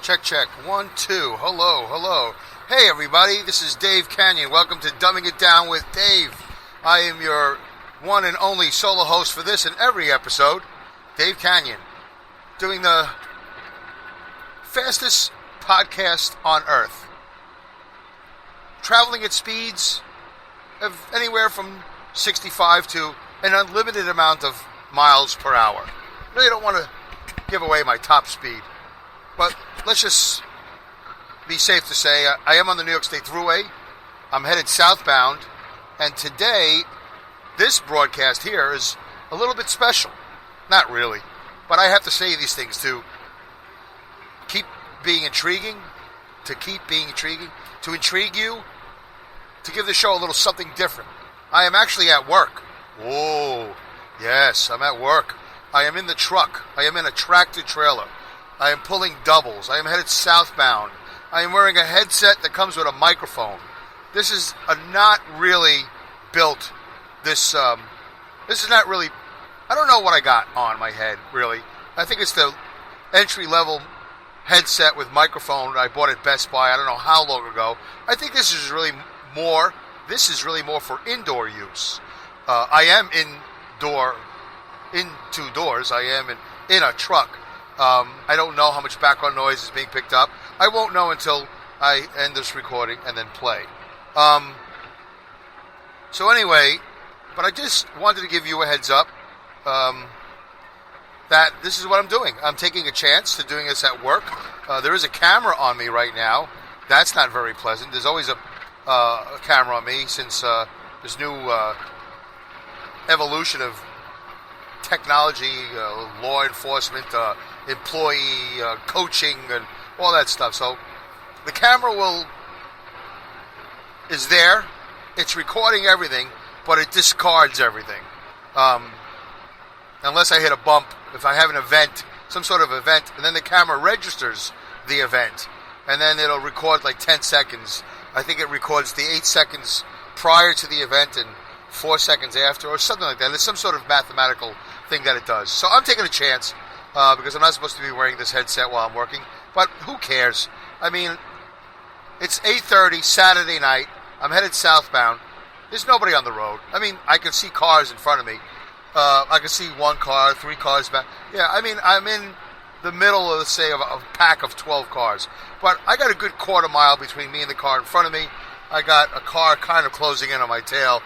Check, check. 1, 2. Hello, hello. Hey, everybody. This is Dave Canyon. Welcome to Dumbing It Down with Dave. I am your one and only solo host for this and every episode, Dave Canyon, doing the fastest podcast on Earth. Traveling at speeds of anywhere from 65 to an unlimited amount of miles per hour. Really don't want to give away my top speed, but let's just be safe to say I am on the New York State Thruway. I'm headed southbound, and today this broadcast here is a little bit special. Not really, but I have to say these things to keep being intriguing, to intrigue you, to give the show a little something different. I am actually at work. Whoa, yes, I'm at work. I am in the truck. I am in a tractor trailer. I am pulling doubles. I am headed southbound. I am wearing a headset that comes with a microphone. This is not really built. This is not really. I don't know what I got on my head, really. I think it's the entry-level headset with microphone I bought at Best Buy. I don't know how long ago. I think this is really more. This is really more for indoor use. I am in two doors. I am in a truck. I don't know how much background noise is being picked up. I won't know until I end this recording and then play. So anyway, but I just wanted to give you a heads up that this is what I'm doing. I'm taking a chance to doing this at work. There is a camera on me right now. That's not very pleasant. There's always a camera on me since this new evolution of technology, law enforcement, employee coaching, and all that stuff. So the camera is there. It's recording everything, but it discards everything. Unless I hit a bump, if I have an event, some sort of event, and then the camera registers the event, and then it'll record like 10 seconds. I think it records the 8 seconds prior to the event and 4 seconds after, or something like that. There's some sort of mathematical thing that it does. So I'm taking a chance because I'm not supposed to be wearing this headset while I'm working. But who cares? I mean, it's 8:30 Saturday night. I'm headed southbound. There's nobody on the road. I mean, I can see cars in front of me. I can see one car, 3 cars back. Yeah, I mean, I'm in the middle of, let's say, of a pack of 12 cars. But I got a good quarter mile between me and the car in front of me. I got a car kind of closing in on my tail.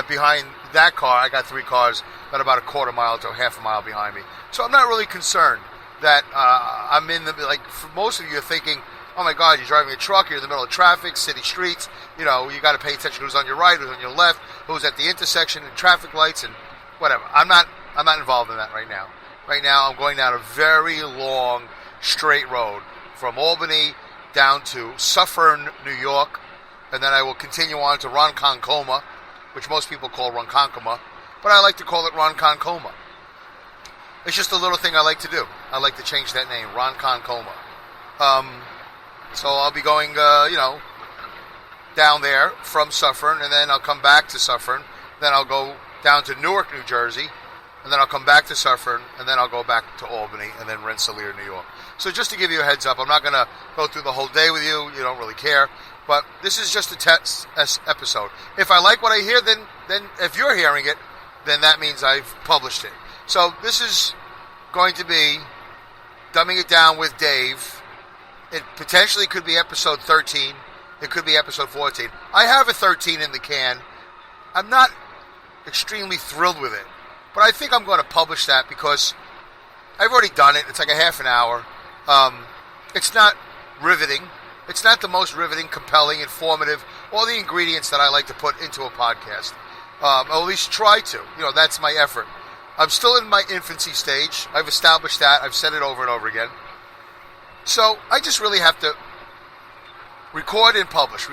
Behind that car, I got 3 cars that are about a quarter mile to a half a mile behind me. So I'm not really concerned that I'm in the, like, for most of you are thinking, oh my God, you're driving a truck, you're in the middle of traffic, city streets, you know, you got to pay attention to who's on your right, who's on your left, who's at the intersection and traffic lights and whatever. I'm not involved in that right now. Right now, I'm going down a very long, straight road from Albany down to Suffern, New York, and then I will continue on to Ronkonkoma, which most people call Ronkonkoma, but I like to call it Ronkonkoma. It's just a little thing I like to do. I like to change that name, Ronkonkoma. So I'll be going, down there from Suffern, and then I'll come back to Suffern, then I'll go down to Newark, New Jersey, and then I'll come back to Suffern, and then I'll go back to Albany, and then Rensselaer, New York. So just to give you a heads up, I'm not going to go through the whole day with you. You don't really care. But this is just a test episode. If I like what I hear, then if you're hearing it, then that means I've published it. So this is going to be Dumbing It Down with Dave. It potentially could be episode 13. It could be episode 14. I have a 13 in the can. I'm not extremely thrilled with it. But I think I'm going to publish that because I've already done it. It's like a half an hour. It's not riveting. It's not the most riveting, compelling, informative, all the ingredients that I like to put into a podcast. Or at least try to. You know, that's my effort. I'm still in my infancy stage. I've established that. I've said it over and over again. So I just really have to record and publish.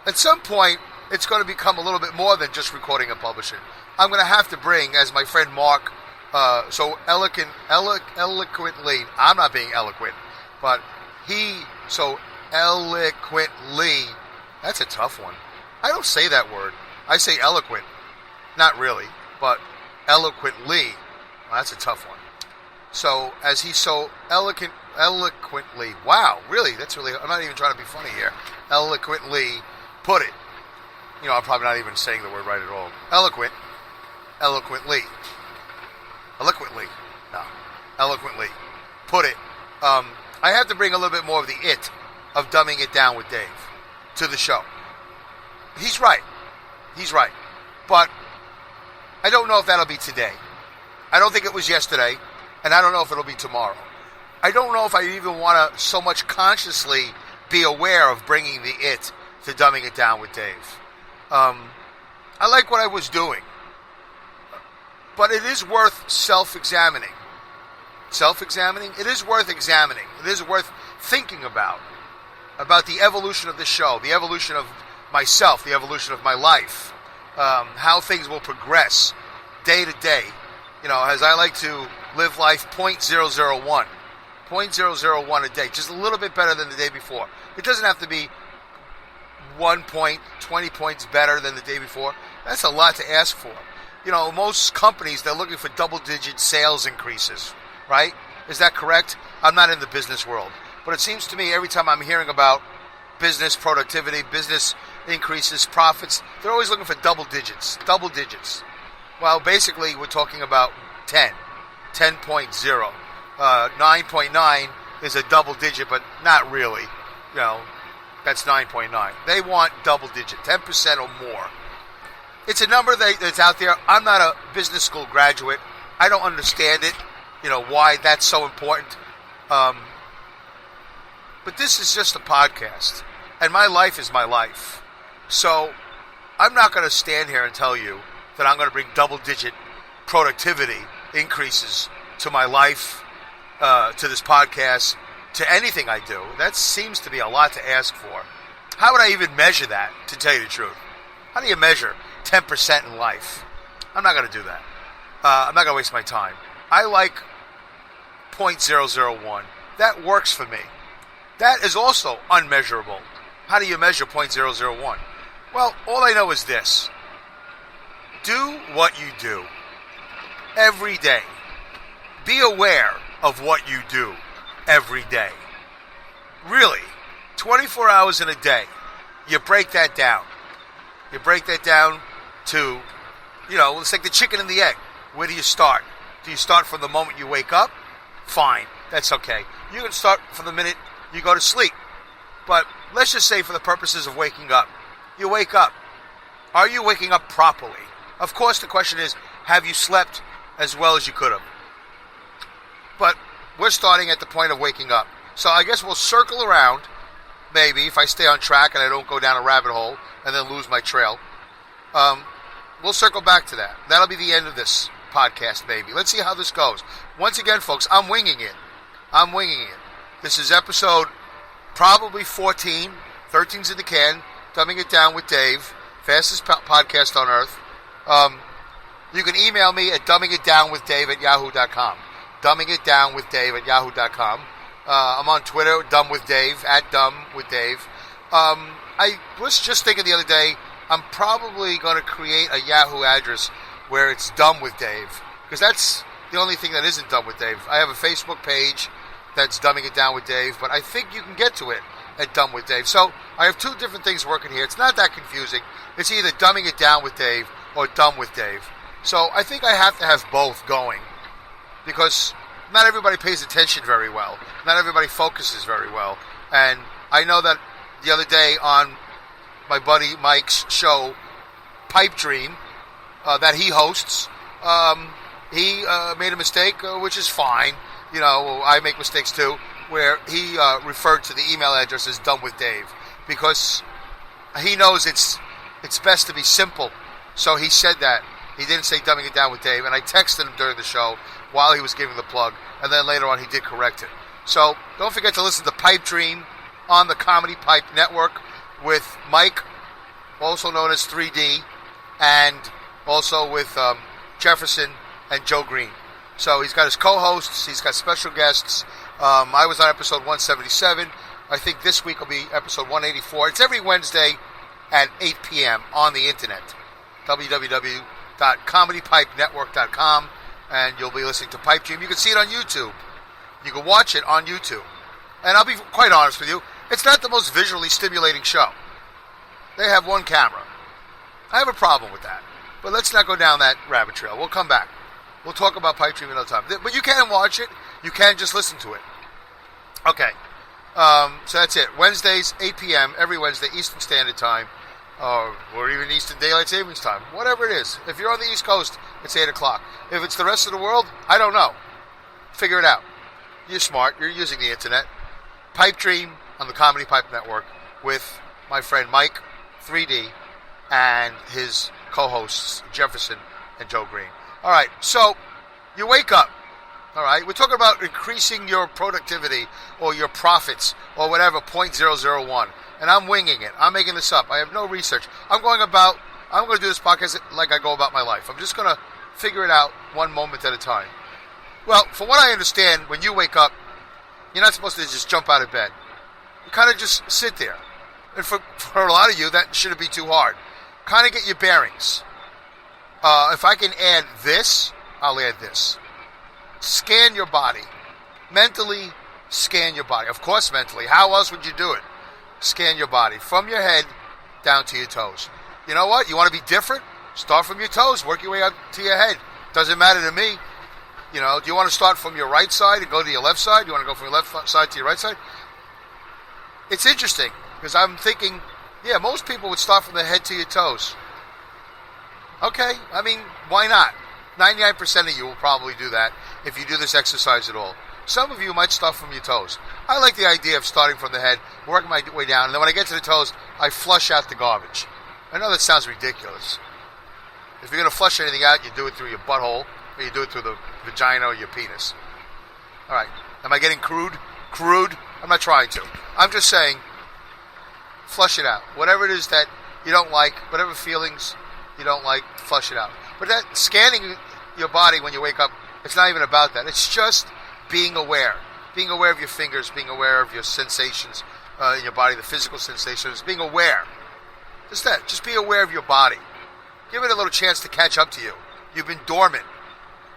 At some point, it's going to become a little bit more than just recording and publishing. I'm going to have to bring, as my friend Mark so eloquently, I'm not being eloquent, but he so eloquently, that's a tough one. I don't say that word. I say eloquent. Not really, but eloquently. Well, that's a tough one. So, as he so eloquently, wow, really, I'm not even trying to be funny here, eloquently put it. I'm probably not even saying the word right at all. Eloquently put it. I have to bring a little bit more of the it of dumbing it down with Dave to the show. He's right. But I don't know if that'll be today. I don't think it was yesterday, and I don't know if it'll be tomorrow. I don't know if I even want to so much consciously be aware of bringing the it to dumbing it down with Dave. I like what I was doing, but it is worth self-examining. It is worth examining. It is worth thinking about the evolution of this show, the evolution of myself, the evolution of my life, how things will progress day to day. As I like to live life 0.001 a day, just a little bit better than the day before. It doesn't have to be 1 point, 20 points better than the day before. That's a lot to ask for. Most companies, they're looking for double-digit sales increases, right? Is that correct? I'm not in the business world. But it seems to me every time I'm hearing about business productivity, business increases, profits, they're always looking for double digits. Well, basically, we're talking about 10, 10.0. 9.9 is a double digit, but not really. That's 9.9. They want double digit, 10% or more. It's a number that's out there. I'm not a business school graduate. I don't understand it, why that's so important. But this is just a podcast, and my life is my life. So I'm not going to stand here and tell you that I'm going to bring double-digit productivity increases to my life, to this podcast, to anything I do. That seems to be a lot to ask for. How would I even measure that, to tell you the truth? How do you measure 10% in life? I'm not going to do that. I'm not going to waste my time. I like 0.001. That works for me. That is also unmeasurable. How do you measure 0.001? Well, all I know is this. Do what you do every day. Be aware of what you do every day. Really, 24 hours in a day. You break that down. You break that down to, it's like the chicken and the egg. Where do you start? Do you start from the moment you wake up? Fine, that's okay. You can start from the minute you go to sleep. But let's just say for the purposes of waking up, you wake up. Are you waking up properly? Of course, the question is, have you slept as well as you could have? But we're starting at the point of waking up. So I guess we'll circle around, maybe, if I stay on track and I don't go down a rabbit hole and then lose my trail. We'll circle back to that. That'll be the end of this podcast, maybe. Let's see how this goes. Once again, folks, I'm winging it. This is episode probably 14. 13's in the can. Dumbing it down with Dave. Fastest podcast on earth. You can email me at dumbingitdownwithdave@yahoo.com. dumbingitdownwithdave@yahoo.com. I'm on Twitter, dumbwithdave, @dumbwithdave. I was just thinking the other day, I'm probably going to create a Yahoo address where it's Dumb with Dave, because that's the only thing that isn't Dumb with Dave. I have a Facebook page that's Dumbing It Down with Dave, but I think you can get to it at Dumb with Dave. So I have two different things working here. It's not that confusing. It's either Dumbing It Down with Dave or Dumb with Dave. So I think I have to have both going, because not everybody pays attention very well. Not everybody focuses very well. And I know that the other day on my buddy Mike's show, Pipe Dream, that he hosts, he made a mistake, which is fine. I make mistakes too, where he referred to the email address as Dumb with Dave, because he knows it's best to be simple. So he said that. He didn't say Dumbing It Down with Dave, and I texted him during the show while he was giving the plug, and then later on he did correct it. So don't forget to listen to Pipe Dream on the Comedy Pipe Network with Mike, also known as 3D, and also with Jefferson and Joe Green. So he's got his co-hosts, he's got special guests. I was on episode 177. I think this week will be episode 184. It's every Wednesday at 8 p.m. on the internet. www.comedypipenetwork.com. and you'll be listening to Pipe Dream. You can see it on YouTube. You can watch it on YouTube. And I'll be quite honest with you, it's not the most visually stimulating show. They have one camera. I have a problem with that. But let's not go down that rabbit trail. We'll come back. We'll talk about Pipe Dream another time. But you can watch it. You can just listen to it. Okay. So that's it. Wednesdays, 8 p.m. every Wednesday, Eastern Standard Time. Or even Eastern Daylight Savings Time. Whatever it is. If you're on the East Coast, it's 8 o'clock. If it's the rest of the world, I don't know. Figure it out. You're smart. You're using the internet. Pipe Dream on the Comedy Pipe Network with my friend Mike 3D and his co-hosts Jefferson and Joe Green. All right, so you wake up. All right, we're talking about increasing your productivity or your profits or whatever, 0.001. And I'm winging it. I'm making this up. I have no research. I'm going to do this podcast like I go about my life. I'm just going to figure it out one moment at a time. Well, from what I understand, when you wake up, you're not supposed to just jump out of bed. You kind of just sit there. And for a lot of you, that shouldn't be too hard. Kind of get your bearings. If I can add this, I'll add this. Scan your body. Mentally scan your body. Of course, mentally. How else would you do it? Scan your body from your head down to your toes. You know what? You want to be different? Start from your toes. Work your way up to your head. Doesn't matter to me. You know, do you want to start from your right side and go to your left side? Do you want to go from your left side to your right side? It's interesting because I'm thinking, yeah, most people would start from the head to your toes. Okay, I mean, why not? 99% of you will probably do that if you do this exercise at all. Some of you might start from your toes. I like the idea of starting from the head, working my way down, and then when I get to the toes, I flush out the garbage. I know that sounds ridiculous. If you're going to flush anything out, you do it through your butthole, or you do it through the vagina or your penis. All right. Am I getting crude? Crude? I'm not trying to. I'm just saying, flush it out. Whatever it is that you don't like, whatever feelings you don't like, flush it out. But that scanning your body when you wake up, it's not even about that. It's just being aware. Being aware of your fingers, being aware of your sensations in your body, the physical sensations, being aware. Just that. Just be aware of your body. Give it a little chance to catch up to you. You've been dormant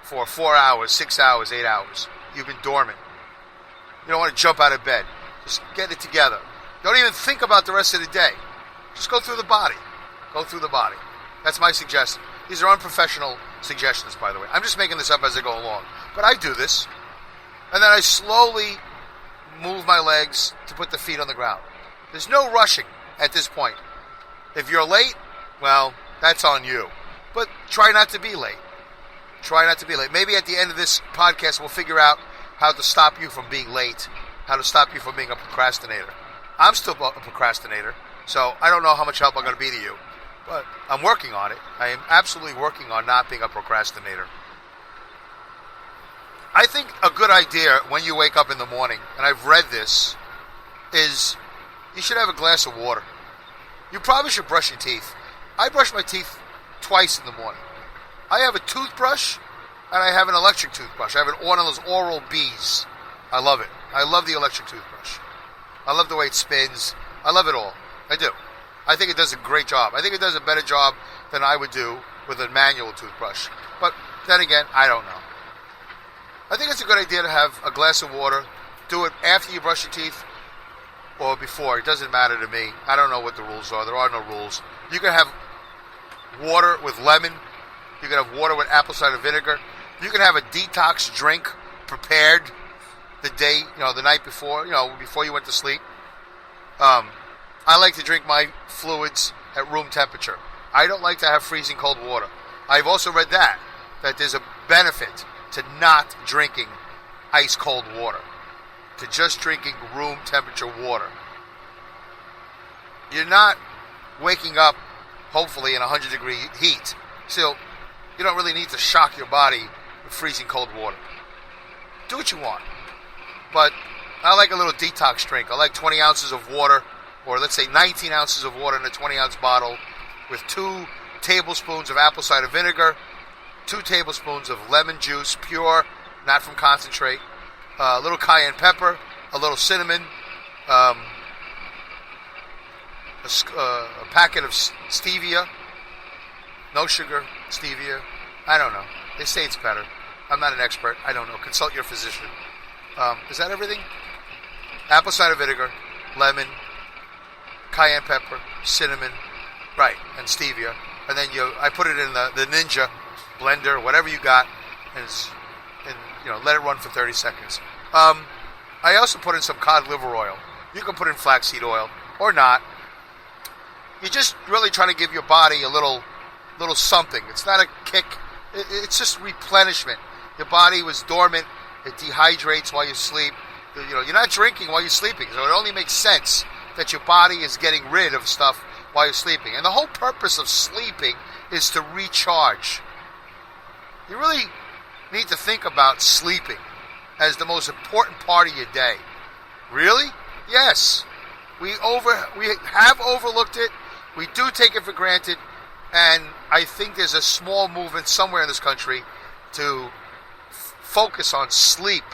for 4 hours, 6 hours, 8 hours. You've been dormant. You don't want to jump out of bed. Just get it together. Don't even think about the rest of the day. Just go through the body. Go through the body. That's my suggestion. These are unprofessional suggestions, by the way. I'm just making this up as I go along. But I do this. And then I slowly move my legs to put the feet on the ground. There's no rushing at this point. If you're late, well, that's on you. But try not to be late. Try not to be late. Maybe at the end of this podcast, we'll figure out how to stop you from being late, how to stop you from being a procrastinator. I'm still a procrastinator, so I don't know how much help I'm going to be to you. But I'm working on it. I am absolutely working on not being a procrastinator. I think a good idea when you wake up in the morning, and I've read this, is you should have a glass of water. You probably should brush your teeth. I brush my teeth twice in the morning. I have a toothbrush, and I have an electric toothbrush. I have one of those Oral-B's. I love it. I love the electric toothbrush. I love the way it spins. I love it all. I do. I think it does a great job. I think it does a better job than I would do with a manual toothbrush. But then again, I don't know. I think it's a good idea to have a glass of water. Do it after you brush your teeth or before. It doesn't matter to me. I don't know what the rules are. There are no rules. You can have water with lemon. You can have water with apple cider vinegar. You can have a detox drink prepared the day, the night before, before you went to sleep. I like to drink my fluids at room temperature. I don't like to have freezing cold water. I've also read that there's a benefit to not drinking ice cold water, to just drinking room temperature water. You're not waking up, hopefully, in 100-degree heat. So you don't really need to shock your body with freezing cold water. Do what you want. But I like a little detox drink. I like 20 ounces of water, or let's say 19 ounces of water in a 20-ounce bottle with 2 tablespoons of apple cider vinegar, 2 tablespoons of lemon juice, pure, not from concentrate, a little cayenne pepper, a little cinnamon, a packet of stevia, no sugar, stevia. I don't know. They say it's better. I'm not an expert. I don't know. Consult your physician. Is that everything? Apple cider vinegar, lemon, cayenne pepper, cinnamon, right, and stevia. And then I put it in the Ninja blender, whatever you got, and let it run for 30 seconds. I also put in some cod liver oil. You can put in flaxseed oil or not. You're just really trying to give your body a little something. It's not a kick. It's just replenishment. Your body was dormant. It dehydrates while you sleep. You're not drinking while you're sleeping, so it only makes sense that your body is getting rid of stuff while you're sleeping. And the whole purpose of sleeping is to recharge. You really need to think about sleeping as the most important part of your day. Really? Yes. We have overlooked it. We do take it for granted. And I think there's a small movement somewhere in this country to focus on sleep.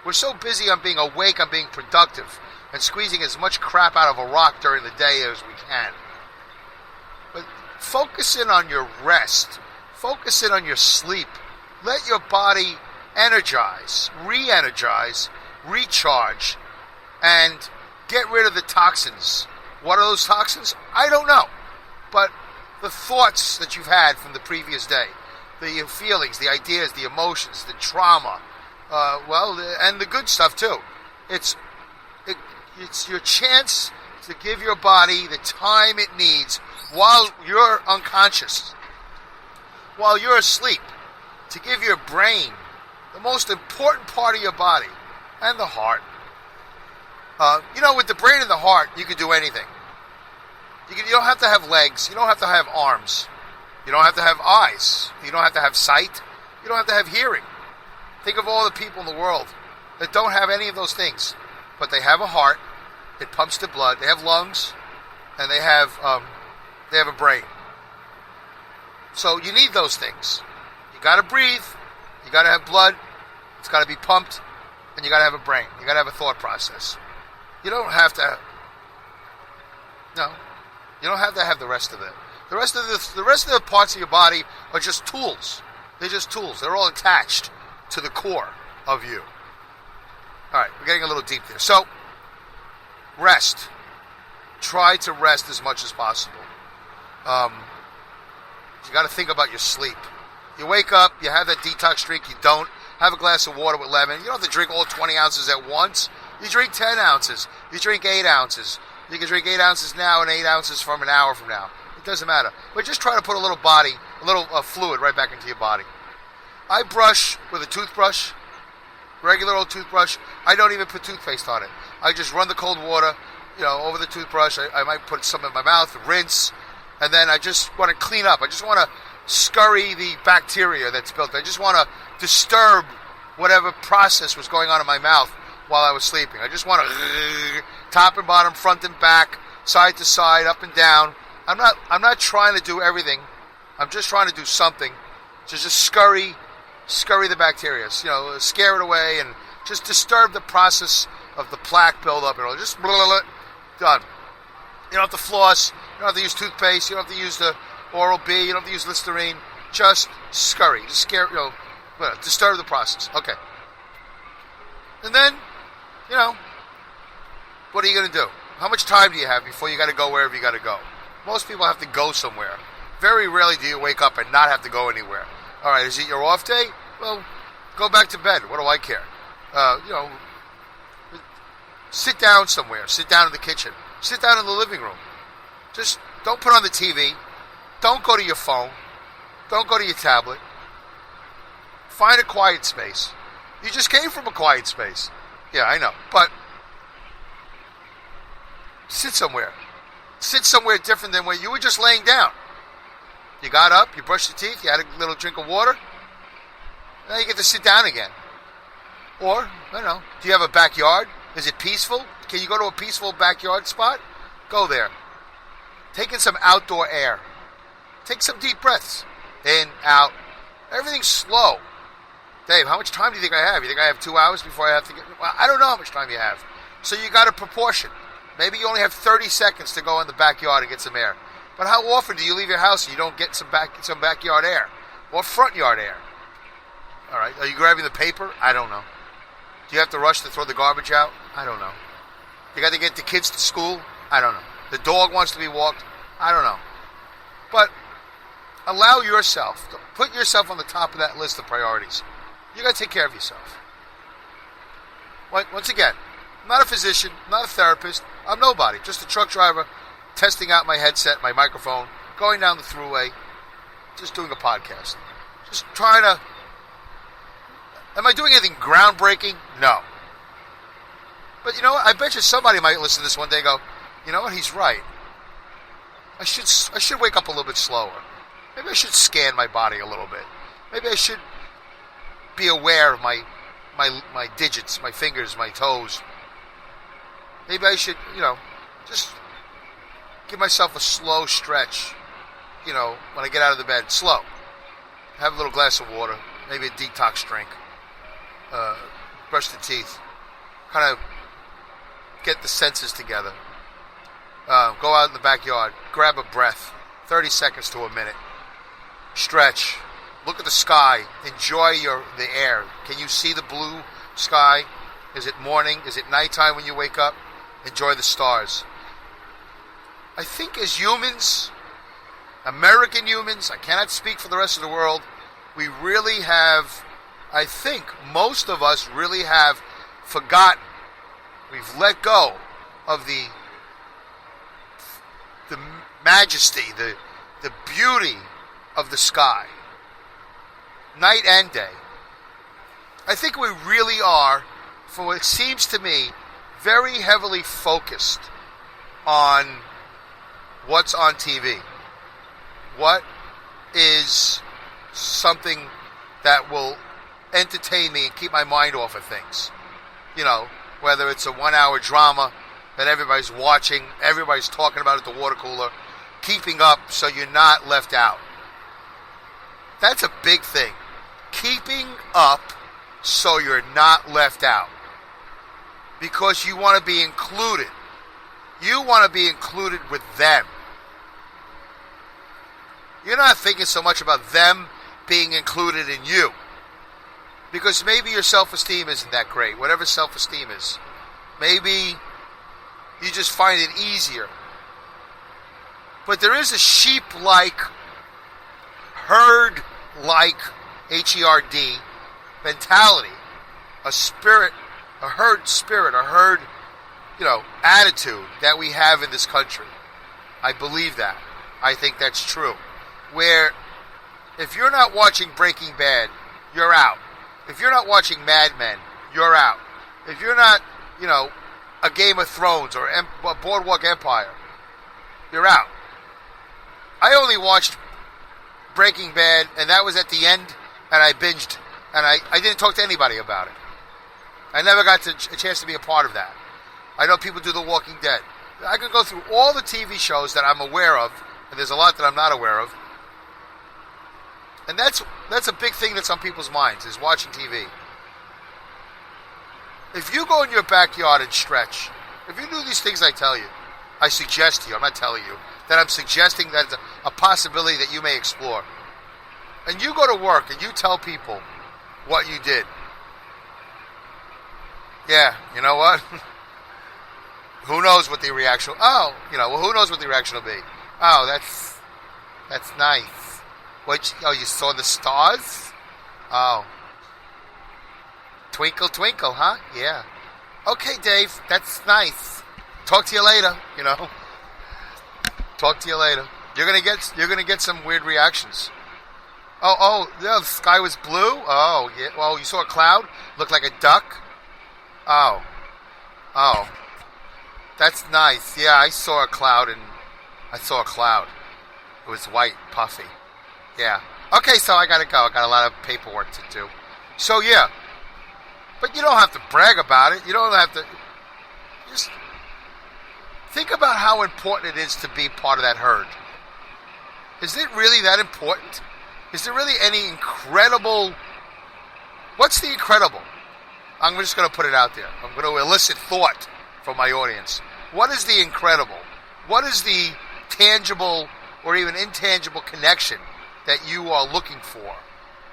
We're so busy on being awake, on being productive, and squeezing as much crap out of a rock during the day as we can. But focus in on your rest. Focus in on your sleep. Let your body energize, re-energize, recharge, and get rid of the toxins. What are those toxins? I don't know. But the thoughts that you've had from the previous day, the feelings, the ideas, the emotions, the trauma, and the good stuff too. It's your chance to give your body the time it needs while you're unconscious, while you're asleep, to give your brain, the most important part of your body, and the heart. With the brain and the heart, you can do anything. You don't have to have legs. You don't have to have arms. You don't have to have eyes. You don't have to have sight. You don't have to have hearing. Think of all the people in the world that don't have any of those things, but they have a heart. It pumps the blood. They have lungs, and they have a brain. So you need those things. You got to breathe. You got to have blood. It's got to be pumped, and you got to have a brain. You got to have a thought process. You don't have to. No, you don't have to have the rest of it. The rest of the parts of your body are just tools. They're just tools. They're all attached to the core of you. All right, we're getting a little deep there. So, rest. Try to rest as much as possible. You got to think about your sleep. You wake up, you have that detox drink, you don't. Have a glass of water with lemon. You don't have to drink all 20 ounces at once. You drink 10 ounces. You drink 8 ounces. You can drink 8 ounces now and 8 ounces from an hour from now. It doesn't matter. But just try to put a little fluid right back into your body. I brush with a toothbrush, regular old toothbrush. I don't even put toothpaste on it. I just run the cold water, over the toothbrush. I might put some in my mouth, rinse, and then I just want to clean up. I just want to scurry the bacteria that's built. I just want to disturb whatever process was going on in my mouth while I was sleeping. I just want to top and bottom, front and back, side to side, up and down. I'm not trying to do everything. I'm just trying to do something to just scurry the bacteria, scare it away and just disturb the process of the plaque buildup and all. Just done. You don't have to floss. You don't have to use toothpaste. You don't have to use the Oral-B. You don't have to use Listerine. Just scurry. Just scare, disturb the process. Okay. And then, what are you going to do? How much time do you have before you got to go wherever you got to go? Most people have to go somewhere. Very rarely do you wake up and not have to go anywhere. All right, is it your off day? Well, go back to bed. What do I care? Sit down somewhere. Sit down in the kitchen. Sit down in the living room. Just don't put on the TV. Don't go to your phone. Don't go to your tablet. Find a quiet space. You just came from a quiet space. Yeah, I know. But sit somewhere. Sit somewhere different than where you were just laying down. You got up, you brushed your teeth, you had a little drink of water. Now you get to sit down again. Or, I don't know, do you have a backyard? Is it peaceful? Can you go to a peaceful backyard spot? Go there. Take in some outdoor air. Take some deep breaths. In, out. Everything's slow. Dave, how much time do you think I have? You think I have 2 hours before I have to get... Well, I don't know how much time you have. So you got a proportion. Maybe you only have 30 seconds to go in the backyard and get some air. But how often do you leave your house and you don't get some backyard air? Or front yard air? All right. Are you grabbing the paper? I don't know. Do you have to rush to throw the garbage out? I don't know. You got to get the kids to school? I don't know. The dog wants to be walked? I don't know. But allow yourself, put yourself on the top of that list of priorities. You got to take care of yourself. Once again, I'm not a physician, not a therapist. I'm nobody. Just a truck driver testing out my headset, my microphone, going down the thruway, just doing a podcast. Just trying to... Am I doing anything groundbreaking? No. But you know what? I bet you somebody might listen to this one day and go, you know what? He's right. I should wake up a little bit slower. Maybe I should scan my body a little bit. Maybe I should be aware of my digits, my fingers, my toes. Maybe I should, just give myself a slow stretch, when I get out of the bed. Slow. Have a little glass of water, maybe a detox drink. Brush the teeth. Kind of get the senses together. Go out in the backyard. Grab a breath. 30 seconds to a minute. Stretch. Look at the sky. Enjoy the air. Can you see the blue sky? Is it morning? Is it nighttime when you wake up? Enjoy the stars. I think as humans, American humans, I cannot speak for the rest of the world, we really have, I think most of us really have forgotten. We've let go of the majesty, the beauty of the sky. Night and day. I think we really are, for what seems to me, very heavily focused on what's on TV. What is something that will entertain me and keep my mind off of things. Whether it's a 1-hour drama that everybody's watching, everybody's talking about at the water cooler, keeping up so you're not left out. That's a big thing. Keeping up so you're not left out. Because you want to be included. You want to be included with them. You're not thinking so much about them being included in you. Because maybe your self-esteem isn't that great, whatever self-esteem is. Maybe you just find it easier. But there is a sheep-like, herd-like, H-E-R-D, mentality, a spirit, a herd spirit, a herd, attitude that we have in this country. I believe that. I think that's true. Where if you're not watching Breaking Bad, you're out. If you're not watching Mad Men, you're out. If you're not, a Game of Thrones or Boardwalk Empire, you're out. I only watched Breaking Bad, and that was at the end, and I binged, and I didn't talk to anybody about it. I never got a chance to be a part of that. I know people do The Walking Dead. I can go through all the TV shows that I'm aware of, and there's a lot that I'm not aware of. And that's a big thing that's on people's minds, is watching TV. If you go in your backyard and stretch, if you do these things I tell you, I suggest to you, I'm not telling you, that I'm suggesting that it's a possibility that you may explore. And you go to work and you tell people what you did. Yeah, you know what? Who knows what the reaction... who knows what the reaction will be? Oh, that's nice. You saw the stars? Oh. Twinkle, twinkle, huh? Yeah. Okay, Dave, that's nice. Talk to you later, Talk to you later. You're gonna get some weird reactions. Yeah, the sky was blue? Oh, yeah. Well, you saw a cloud? Looked like a duck? Oh. That's nice. Yeah, I saw a cloud. It was white, puffy. Yeah. Okay, so I gotta go. I got a lot of paperwork to do. So, yeah. But you don't have to brag about it. You don't have to... Just think about how important it is to be part of that herd. Is it really that important? Is there really any incredible... What's the incredible? I'm just going to put it out there. I'm going to elicit thought from my audience. What is the incredible? What is the tangible or even intangible connection that you are looking for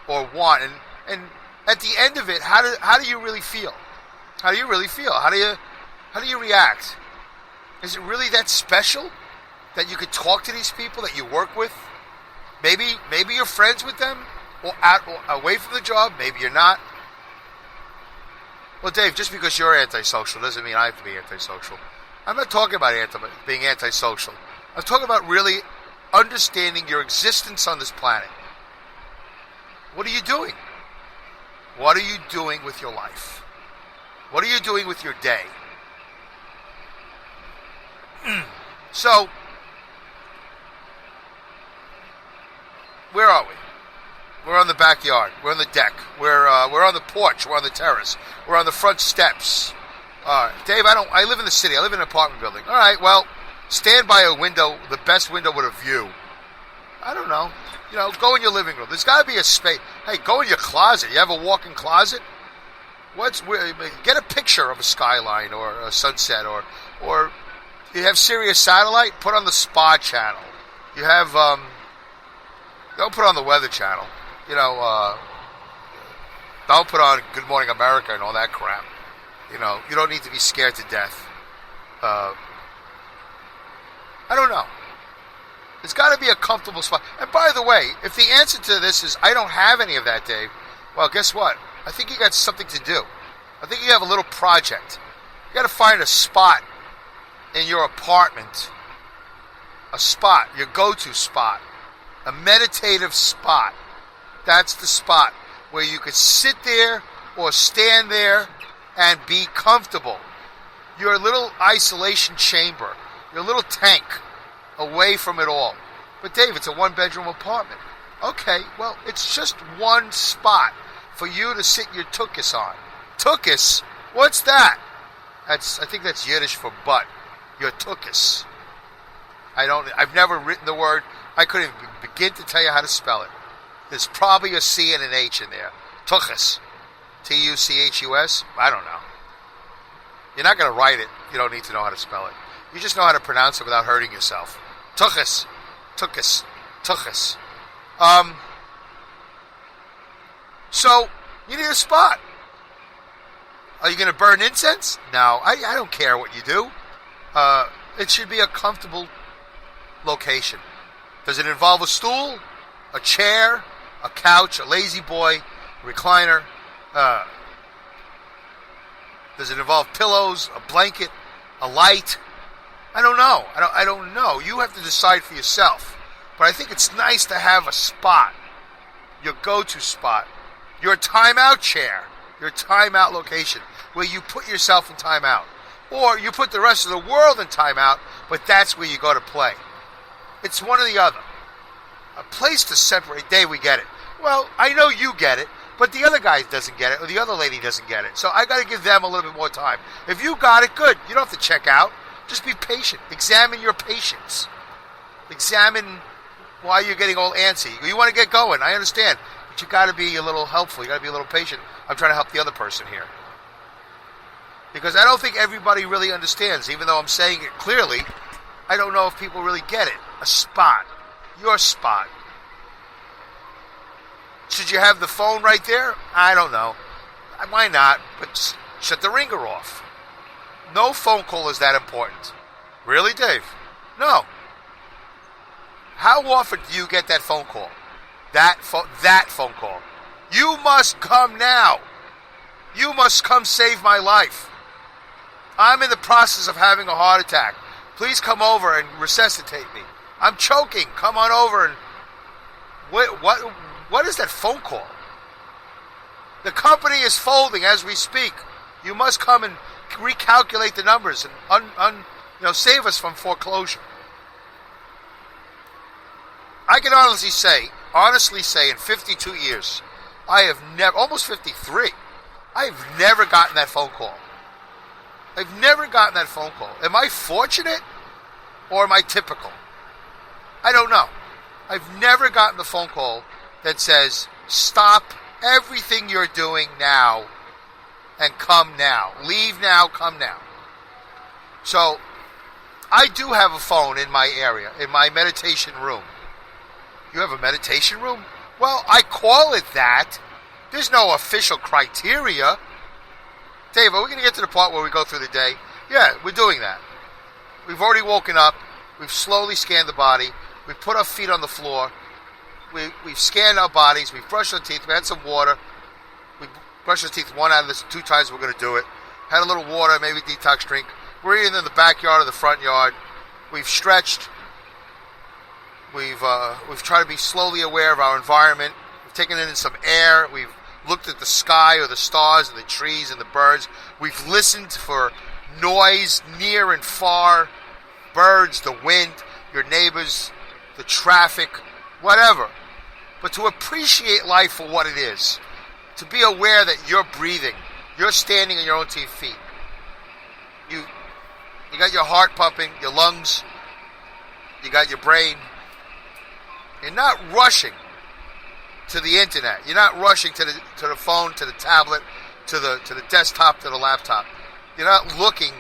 or want? And at the end of it, how do you really feel? How do you really feel? How do you react? Is it really that special that you could talk to these people that you work with? Maybe you're friends with them, or away from the job. Maybe you're not. Well, Dave, just because you're antisocial doesn't mean I have to be antisocial. I'm not talking about being antisocial. I'm talking about really understanding your existence on this planet. What are you doing? What are you doing with your life? What are you doing with your day? So, where are we? We're on the backyard. We're on the deck. We're on the porch. We're on the terrace. We're on the front steps. Dave, I live in the city. I live in an apartment building. All right, well, stand by a window, the best window with a view. I don't know. Go in your living room. There's got to be a space. Hey, go in your closet. You have a walk-in closet? Get a picture of a skyline or a sunset, or you have Sirius Satellite, put on the Spa channel. You have, don't put on the Weather Channel. Don't put on Good Morning America and all that crap. You don't need to be scared to death. I don't know. There's got to be a comfortable spot. And by the way, if the answer to this is I don't have any of that, Dave, well, guess what? I think you got something to do. I think you have a little project. You got to find a spot in your apartment. A spot, your go-to spot. A meditative spot. That's the spot where you could sit there or stand there and be comfortable. Your little isolation chamber. Your little tank. Away from it all. But Dave, it's a one-bedroom apartment. Okay, well, it's just one spot for you to sit your tuchus on. Tuchus? What's that? I think that's Yiddish for butt. Your tuchus. I've never written the word. I couldn't even begin to tell you how to spell it. There's probably a C and an H in there. Tuchus. Tuchus? I don't know. You're not going to write it. You don't need to know how to spell it. You just know how to pronounce it without hurting yourself. Tuchus. Tuchus. Tuchus. So, you need a spot. Are you going to burn incense? No, I don't care what you do. It should be a comfortable location. Does it involve a stool, a chair, a couch, a lazy boy, a recliner? Does it involve pillows, a blanket, a light? I don't know. I don't know. You have to decide for yourself. But I think it's nice to have a spot, your go-to spot, your timeout chair, your timeout location, where you put yourself in timeout. Or you put the rest of the world in timeout, but that's where you go to play. It's one or the other. A place to separate. Dave, we get it. Well, I know you get it, but the other guy doesn't get it, or the other lady doesn't get it. So I got to give them a little bit more time. If you got it, good. You don't have to check out. Just be patient. Examine your patience. Examine why you're getting all antsy. You want to get going, I understand. But you got to be a little helpful. You got to be a little patient. I'm trying to help the other person here. Because I don't think everybody really understands. Even though I'm saying it clearly, I don't know if people really get it. A spot. Your spot. Should you have the phone right there? I don't know. Why not? But shut the ringer off. No phone call is that important. Really, Dave? No. How often do you get that phone call? That phone call. You must come now. You must come save my life. I'm in the process of having a heart attack. Please come over and resuscitate me. I'm choking. Come on over and... What is that phone call? The company is folding as we speak. You must come and recalculate the numbers and save us from foreclosure. I can honestly say in 52 years, I have never, almost 53, I have never gotten that phone call. I've never gotten that phone call. Am I fortunate or am I typical? I don't know. I've never gotten the phone call that says, stop everything you're doing now and come now. Leave now, come now. So, I do have a phone in my area, in my meditation room. You have a meditation room? Well, I call it that There's no official criteria. Dave, are we going to get to the part where we go through the day? Yeah, we're doing that. We've already woken up. We've slowly scanned the body. We've put our feet on the floor. We've scanned our bodies. We've brushed our teeth. We had some water. We brushed our teeth 1 out of the 2 times we're going to do it. Had a little water, maybe detox drink. We're either in the backyard or the front yard. We've stretched. We've tried to be slowly aware of our environment. We've taken in some air. We've looked at the sky or the stars and the trees and the birds. We've listened for noise near and far, birds, the wind, your neighbors, the traffic, whatever. But to appreciate life for what it is, to be aware that you're breathing, you're standing on your own 2 feet. You got your heart pumping, your lungs, you got your brain. You're not rushing to the internet. You're not rushing to the phone, to the tablet, to the desktop, to the laptop. You're not looking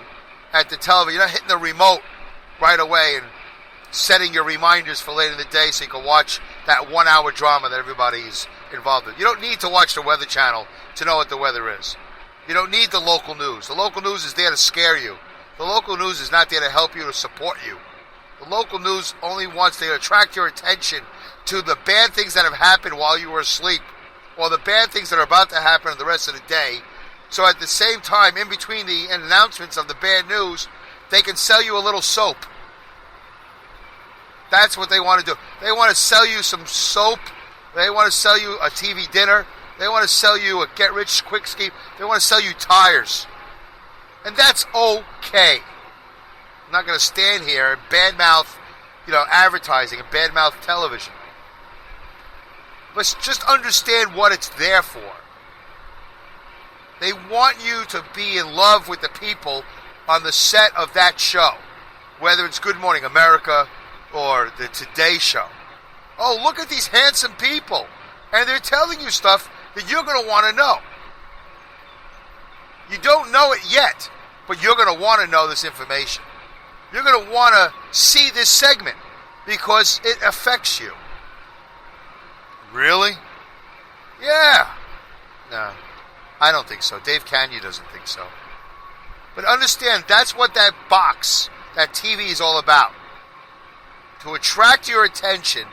at the television. You're not hitting the remote right away and setting your reminders for later in the day so you can watch that 1 hour drama that everybody's involved in. You don't need to watch the Weather Channel to know what the weather is. You don't need the local news. The local news is there to scare you. The local news is not there to help you, to support you. The local news only wants to attract your attention to the bad things that have happened while you were asleep, or the bad things that are about to happen in the rest of the day. So at the same time, in between the announcements of the bad news, they can sell you a little soap. That's what they want to do. They want to sell you some soap. They want to sell you a TV dinner. They want to sell you a get-rich-quick scheme. They want to sell you tires. And that's okay. I'm not going to stand here and badmouth, advertising and badmouth television. Let's just understand what it's there for. They want you to be in love with the people on the set of that show, whether it's Good Morning America or the Today Show. Oh, look at these handsome people. And they're telling you stuff that you're going to want to know. You don't know it yet, but you're going to want to know this information. You're going to want to see this segment because it affects you. Really? Yeah. No, I don't think so. Dave Canyon doesn't think so. But understand, that's what that box, that TV is all about. To attract your attention,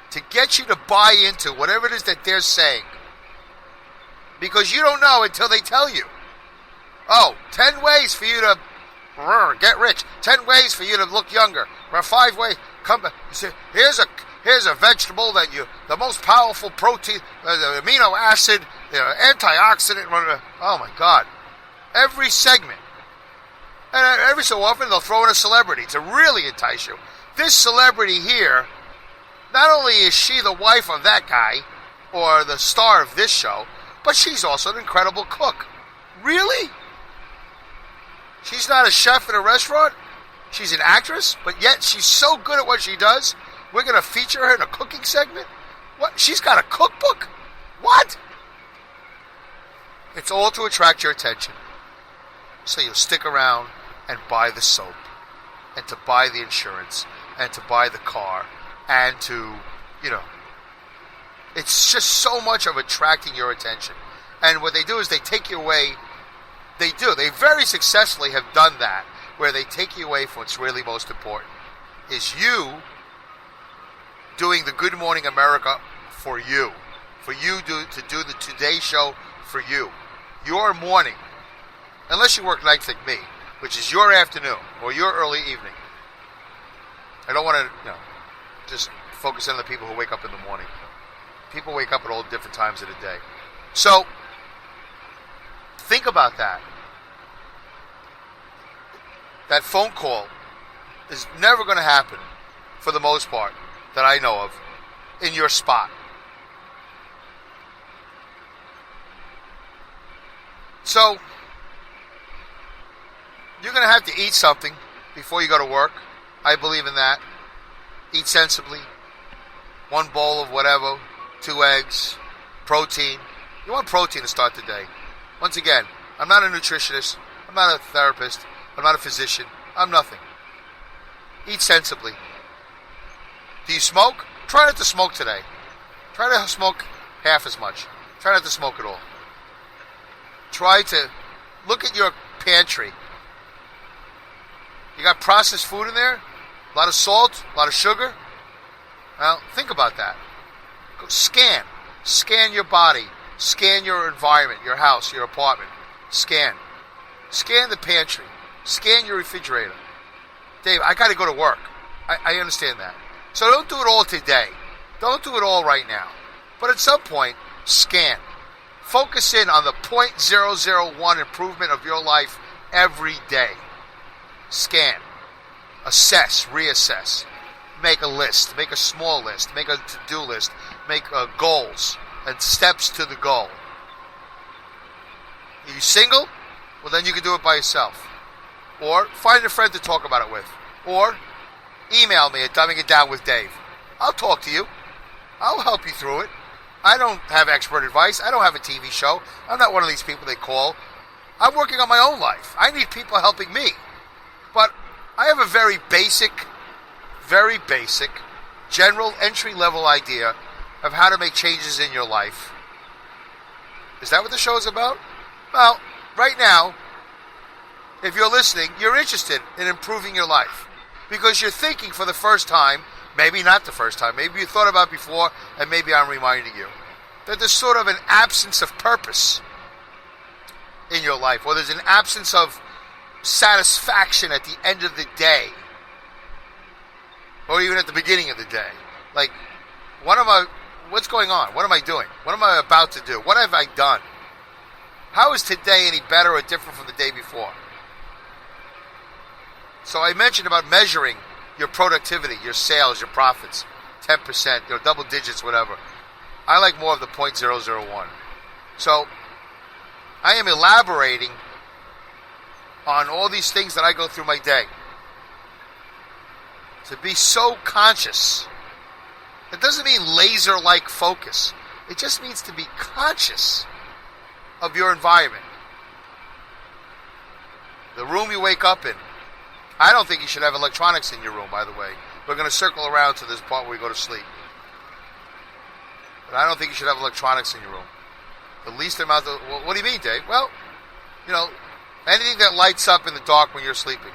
to get you to buy into whatever it is that they're saying. Because you don't know until they tell you. Oh, 10 ways for you to get rich. 10 ways for you to look younger. Or 5 ways. Come back. Here's a vegetable that the most powerful protein, the amino acid, antioxidant. Oh my God. Every segment. And every so often they'll throw in a celebrity to really entice you. This celebrity here, not only is she the wife of that guy or the star of this show, but she's also an incredible cook. Really? She's not a chef in a restaurant? She's an actress, but yet she's so good at what she does, we're going to feature her in a cooking segment? What? She's got a cookbook? What? It's all to attract your attention. So you'll stick around and buy the soap, and to buy the insurance, and to buy the car, and to, it's just so much of attracting your attention. And what they do is they take you away. They very successfully have done that, where they take you away from what's really most important. Is you doing the Good Morning America for you. For you to do the Today Show for you. Your morning. Unless you work nights like me, which is your afternoon or your early evening. I don't want to, just focus on the people who wake up in the morning. People wake up at all different times of the day. So, think about that. That phone call is never going to happen, for the most part, that I know of, in your spot. So, you're going to have to eat something before you go to work. I believe in that. Eat sensibly. 1 bowl of whatever, 2 eggs, protein. You want protein to start the day. Once again, I'm not a nutritionist. I'm not a therapist. I'm not a physician. I'm nothing. Eat sensibly. Do you smoke? Try not to smoke today. Try to smoke half as much. Try not to smoke at all. Try to look at your pantry. You got processed food in there? A lot of salt? A lot of sugar? Well, think about that. Go scan. Scan your body. Scan your environment, your house, your apartment. Scan. Scan the pantry. Scan your refrigerator. Dave, I got to go to work. I understand that. So don't do it all today. Don't do it all right now. But at some point, scan. Focus in on the 0.001 improvement of your life every day. Scan. Assess. Reassess. Make a list. Make a small list. Make a to-do list. Make goals and steps to the goal. Are you single? Well, then you can do it by yourself. Or find a friend to talk about it with. Or email me at dumbingitdownwithdave. I'll talk to you. I'll help you through it. I don't have expert advice. I don't have a TV show. I'm not one of these people they call. I'm working on my own life. I need people helping me. But I have a very basic, general entry-level idea of how to make changes in your life. Is that what the show is about? Well, right now, if you're listening, you're interested in improving your life. Because you're thinking for the first time, maybe not the first time, maybe you thought about it before, and maybe I'm reminding you, that there's sort of an absence of purpose in your life, or there's an absence of satisfaction at the end of the day, or even at the beginning of the day. Like, what's going on? What am I doing? What am I about to do? What have I done? How is today any better or different from the day before? So I mentioned about measuring your productivity, your sales, your profits, 10%, double digits, whatever. I like more of the 0.001. So I am elaborating on all these things that I go through my day. To be so conscious. It doesn't mean laser-like focus. It just means to be conscious of your environment. The room you wake up in. I don't think you should have electronics in your room, by the way. We're going to circle around to this part where we go to sleep. But I don't think you should have electronics in your room. The least amount of... Well, what do you mean, Dave? Well, anything that lights up in the dark when you're sleeping.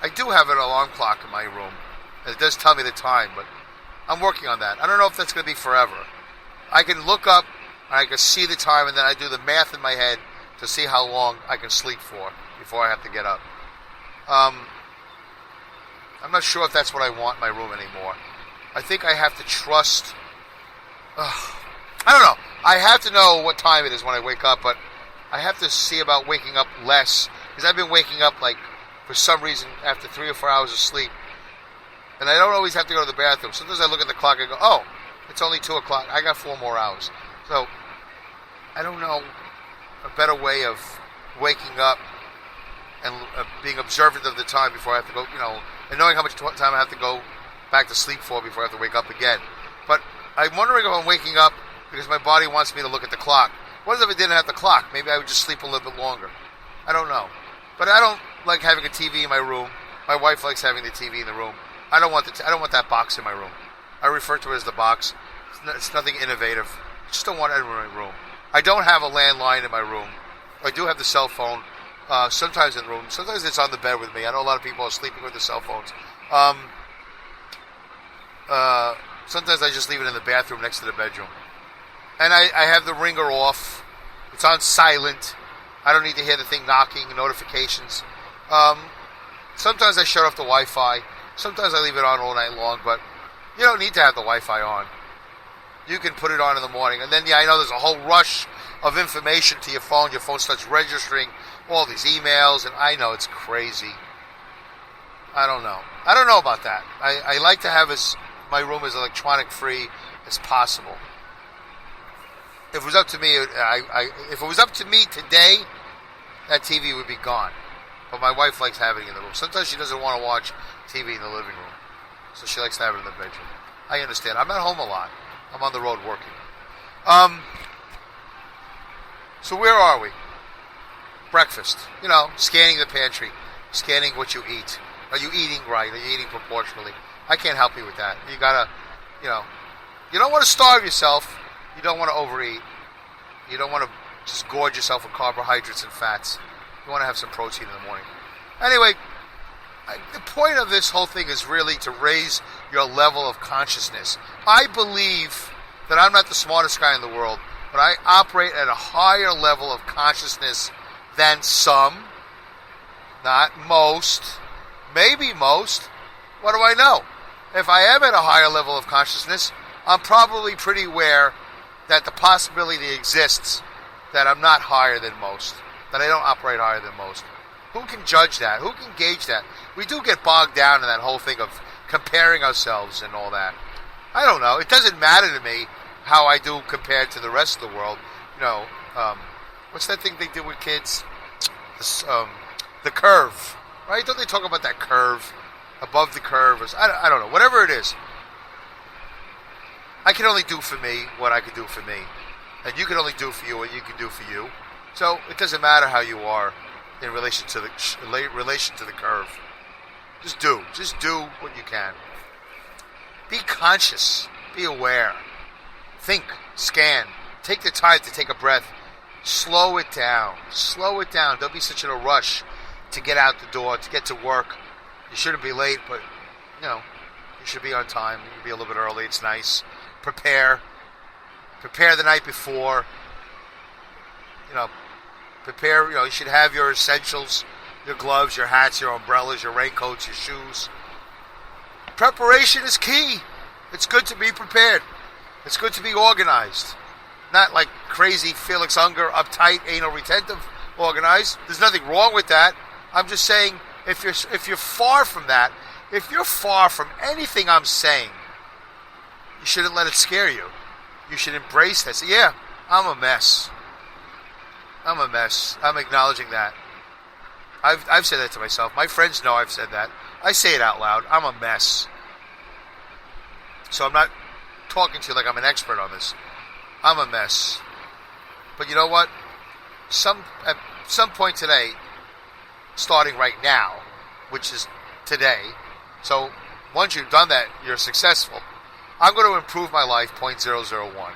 I do have an alarm clock in my room. And it does tell me the time, but I'm working on that. I don't know if that's going to be forever. I can look up, and I can see the time, and then I do the math in my head to see how long I can sleep for before I have to get up. I'm not sure if that's what I want in my room anymore. I think I have to trust... I don't know. I have to know what time it is when I wake up, but I have to see about waking up less. Because I've been waking up, for some reason, after 3 or 4 hours of sleep. And I don't always have to go to the bathroom. Sometimes I look at the clock and go, oh, it's only 2 o'clock. I got 4 more hours. So, I don't know a better way of waking up and being observant of the time before I have to go, and knowing how much time I have to go back to sleep for before I have to wake up again. But I'm wondering if I'm waking up because my body wants me to look at the clock. What if I didn't have the clock? Maybe I would just sleep a little bit longer. I don't know. But I don't like having a TV in my room. My wife likes having the TV in the room. I don't want that box in my room. I refer to it as the box. It's nothing innovative. I just don't want it in my room. I don't have a landline in my room. I do have the cell phone. Sometimes in the room. Sometimes it's on the bed with me. I know a lot of people are sleeping with their cell phones. Sometimes I just leave it in the bathroom next to the bedroom. And I have the ringer off. It's on silent. I don't need to hear the thing knocking, notifications. Sometimes I shut off the Wi-Fi. Sometimes I leave it on all night long, but you don't need to have the Wi-Fi on. You can put it on in the morning. And then, I know there's a whole rush of information to your phone. Your phone starts registering all these emails, and I know it's crazy. I don't know about that. I like to have my room as electronic free as possible. If it was up to me, if it was up to me today, that TV would be gone. But my wife likes having it in the room. Sometimes she doesn't want to watch TV in the living room, so she likes to have it in the bedroom. I understand. I'm not home a lot. I'm on the road working. So where are we? Breakfast. Scanning the pantry, scanning what you eat. Are you eating right? Are you eating proportionally? I can't help you with that. You gotta, you don't want to starve yourself. You don't want to overeat. You don't want to just gorge yourself with carbohydrates and fats. You want to have some protein in the morning. Anyway, the point of this whole thing is really to raise your level of consciousness. I believe that I'm not the smartest guy in the world, but I operate at a higher level of consciousness than some, not most, maybe most. What do I know? If I am at a higher level of consciousness, I'm probably pretty aware that the possibility exists that I'm not higher than most, that I don't operate higher than most. Who can judge that? Who can gauge that? We do get bogged down in that whole thing of comparing ourselves and all that. I don't know. It doesn't matter to me how I do compared to the rest of the world. You know, what's that thing they do with kids? The curve, right? Don't they talk about that curve? Above the curve, I don't know. Whatever it is, I can only do for me what I can do for me, and you can only do for you what you can do for you. So it doesn't matter how you are in relation to the curve. Just do what you can. Be conscious. Be aware. Think. Scan. Take the time to take a breath. Slow it down. Slow it down. Don't be such in a rush to get out the door, to get to work. You shouldn't be late, but, you know, you should be on time. You can be a little bit early. It's nice. Prepare. Prepare the night before. You know, prepare, you should have your essentials, your gloves, your hats, your umbrellas, your raincoats, your shoes. Preparation is key. It's good to be prepared. It's good to be organized. Not like crazy Felix Unger, uptight, anal retentive organized. There's nothing wrong with that. I'm just saying, if you're far from that, if you're far from anything I'm saying, you shouldn't let it scare you. You should embrace that. Say, yeah, I'm a mess. I'm a mess. I'm acknowledging that. I've said that to myself. My friends know I've said that. I say it out loud. I'm a mess. So I'm not talking to you like I'm an expert on this. I'm a mess. But you know what? At some point today, starting right now, which is today, so once you've done that, you're successful. I'm going to improve my life 0.001.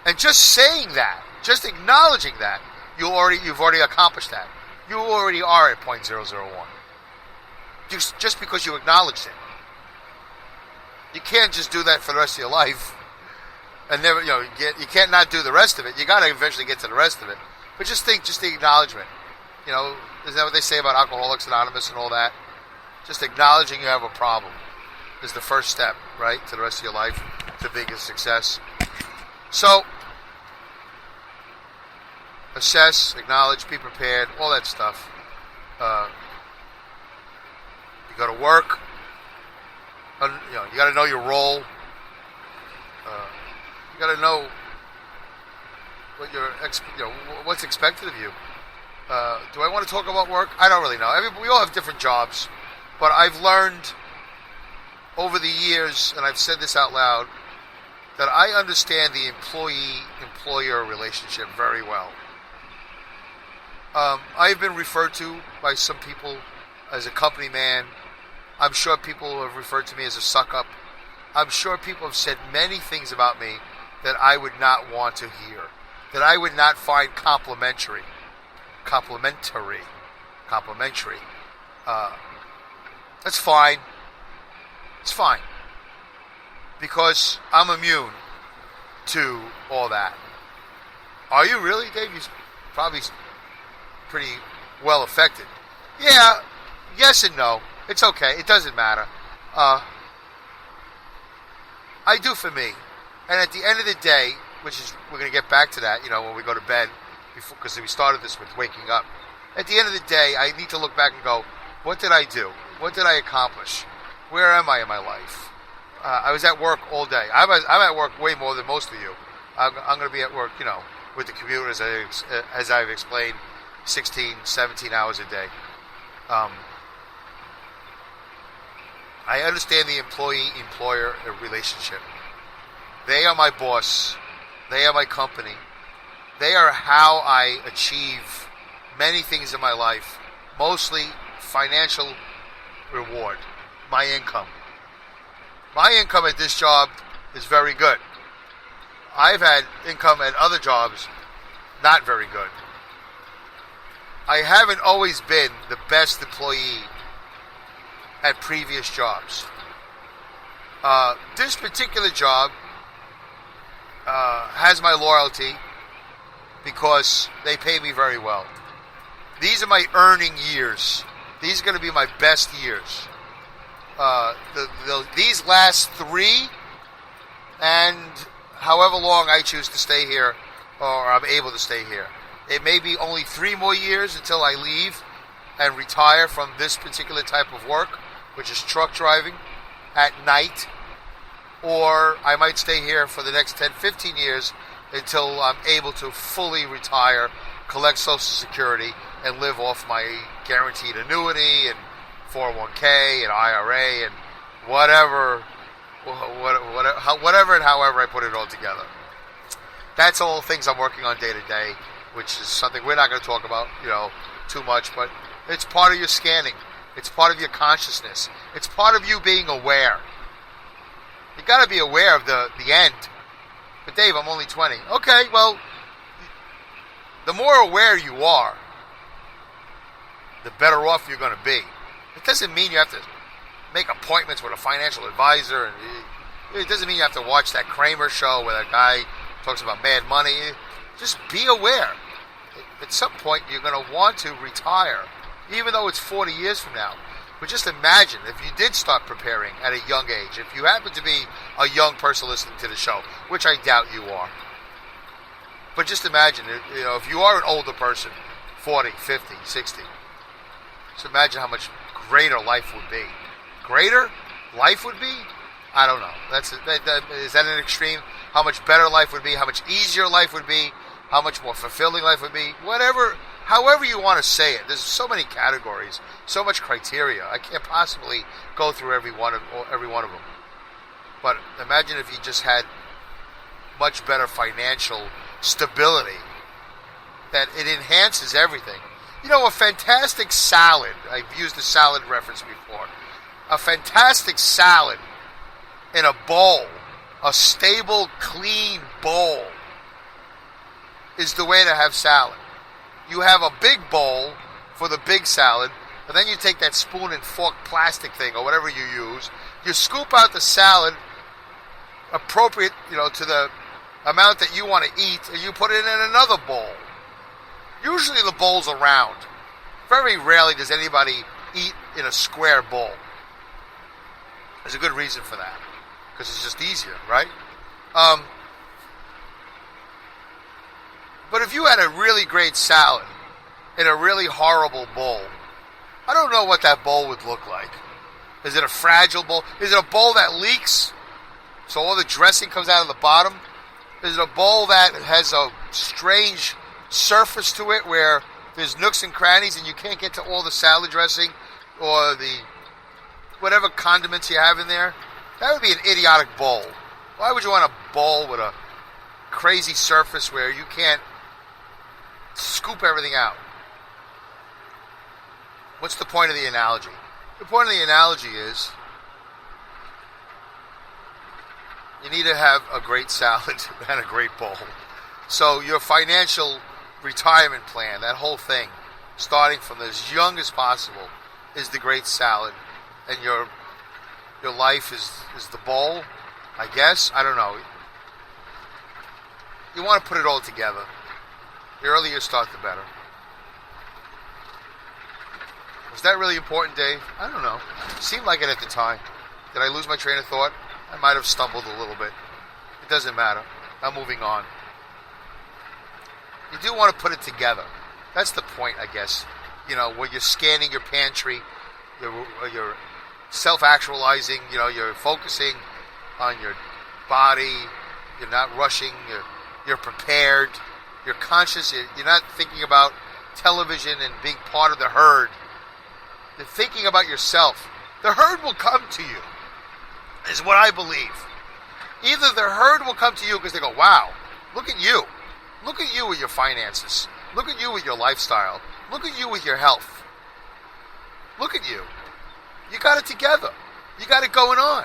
And just saying that, just acknowledging that, you've already accomplished that. You already are at 0.001. Just because you acknowledged it. You can't just do that for the rest of your life and never, you can't not do the rest of it. You got to eventually get to the rest of it. But just the acknowledgement. Isn't that what they say about Alcoholics Anonymous and all that? Just acknowledging you have a problem is the first step, right, to the rest of your life, to biggest success. So, assess, acknowledge, be prepared, all that stuff. You go to work. You got to know your role. You got to know what what's expected of you. Do I want to talk about work? I don't really know. We all have different jobs, but I've learned over the years, and I've said this out loud, that I understand the employee-employer relationship very well. I've been referred to by some people as a company man. I'm sure people have referred to me as a suck-up. I'm sure people have said many things about me that I would not want to hear, that I would not find complimentary. That's fine. It's fine. Because I'm immune to all that. Are you really, Dave? You're probably pretty well affected. Yeah, yes and no. It's okay. It doesn't matter. I do for me. And at the end of the day, which is, we're going to get back to that, when we go to bed, because we started this with waking up. At the end of the day, I need to look back and go, what did I do? What did I accomplish? Where am I in my life? I was at work all day. I'm at work way more than most of you. I'm going to be at work, with the commute, as I've explained, 16, 17 hours a day. I understand the employee-employer relationship. They are my boss. They are my company. They are how I achieve many things in my life, mostly financial reward, my income. My income at this job is very good. I've had income at other jobs not very good. I haven't always been the best employee at previous jobs. This particular job has my loyalty because they pay me very well. These are my earning years. These are going to be my best years. These last 3, and however long I choose to stay here, or I'm able to stay here. It may be only 3 more years until I leave and retire from this particular type of work, which is truck driving at night. Or I might stay here for the next 10, 15 years until I'm able to fully retire, collect Social Security, and live off my guaranteed annuity and 401k and IRA and whatever and however I put it all together. That's all things I'm working on day to day, which is something we're not going to talk about, too much, but it's part of your scanning. It's part of your consciousness. It's part of you being aware. You got to be aware of the end. But Dave, I'm only 20. Okay, well, the more aware you are, the better off you're going to be. It doesn't mean you have to make appointments with a financial advisor. And it doesn't mean you have to watch that Kramer show where that guy talks about mad money. Just be aware. At some point, you're going to want to retire, even though it's 40 years from now. But just imagine if you did start preparing at a young age, if you happen to be a young person listening to the show, which I doubt you are. But just imagine, if you are an older person, 40, 50, 60, just imagine how much greater life would be. Greater life would be? I don't know. Is that an extreme? How much better life would be? How much easier life would be? How much more fulfilling life would be? Whatever, however you want to say it. There's so many categories, so much criteria. I can't possibly go through every one of them. But imagine if you just had much better financial stability, that it enhances everything. A fantastic salad, I've used the salad reference before, a fantastic salad in a bowl, a stable, clean bowl, is the way to have salad. You have a big bowl for the big salad, and then you take that spoon and fork plastic thing, or whatever you use, you scoop out the salad appropriate, to the amount that you want to eat, and you put it in another bowl. Usually the bowl's are round. Very rarely does anybody eat in a square bowl. There's a good reason for that, because it's just easier, right? But if you had a really great salad in a really horrible bowl, I don't know what that bowl would look like. Is it a fragile bowl? Is it a bowl that leaks so all the dressing comes out of the bottom? Is it a bowl that has a strange surface to it where there's nooks and crannies and you can't get to all the salad dressing or the whatever condiments you have in there? That would be an idiotic bowl. Why would you want a bowl with a crazy surface where you can't scoop everything out? What's the point of the analogy? The point of the analogy is you need to have a great salad and a great bowl. So your financial retirement plan, that whole thing, starting from as young as possible, is the great salad, and your life is the bowl, I guess. I don't know. You want to put it all together. The earlier you start, the better. Was that really important, Dave? I don't know. Seemed like it at the time. Did I lose my train of thought? I might have stumbled a little bit. It doesn't matter. I'm moving on. You do want to put it together. That's the point, I guess. When you're scanning your pantry, you're self-actualizing, you're focusing on your body, you're not rushing, you're prepared, you're conscious, you're not thinking about television and being part of the herd. You're thinking about yourself. The herd will come to you, is what I believe. Either the herd will come to you because they go, wow, look at you. Look at you with your finances. Look at you with your lifestyle. Look at you with your health. Look at you. You got it together. You got it going on.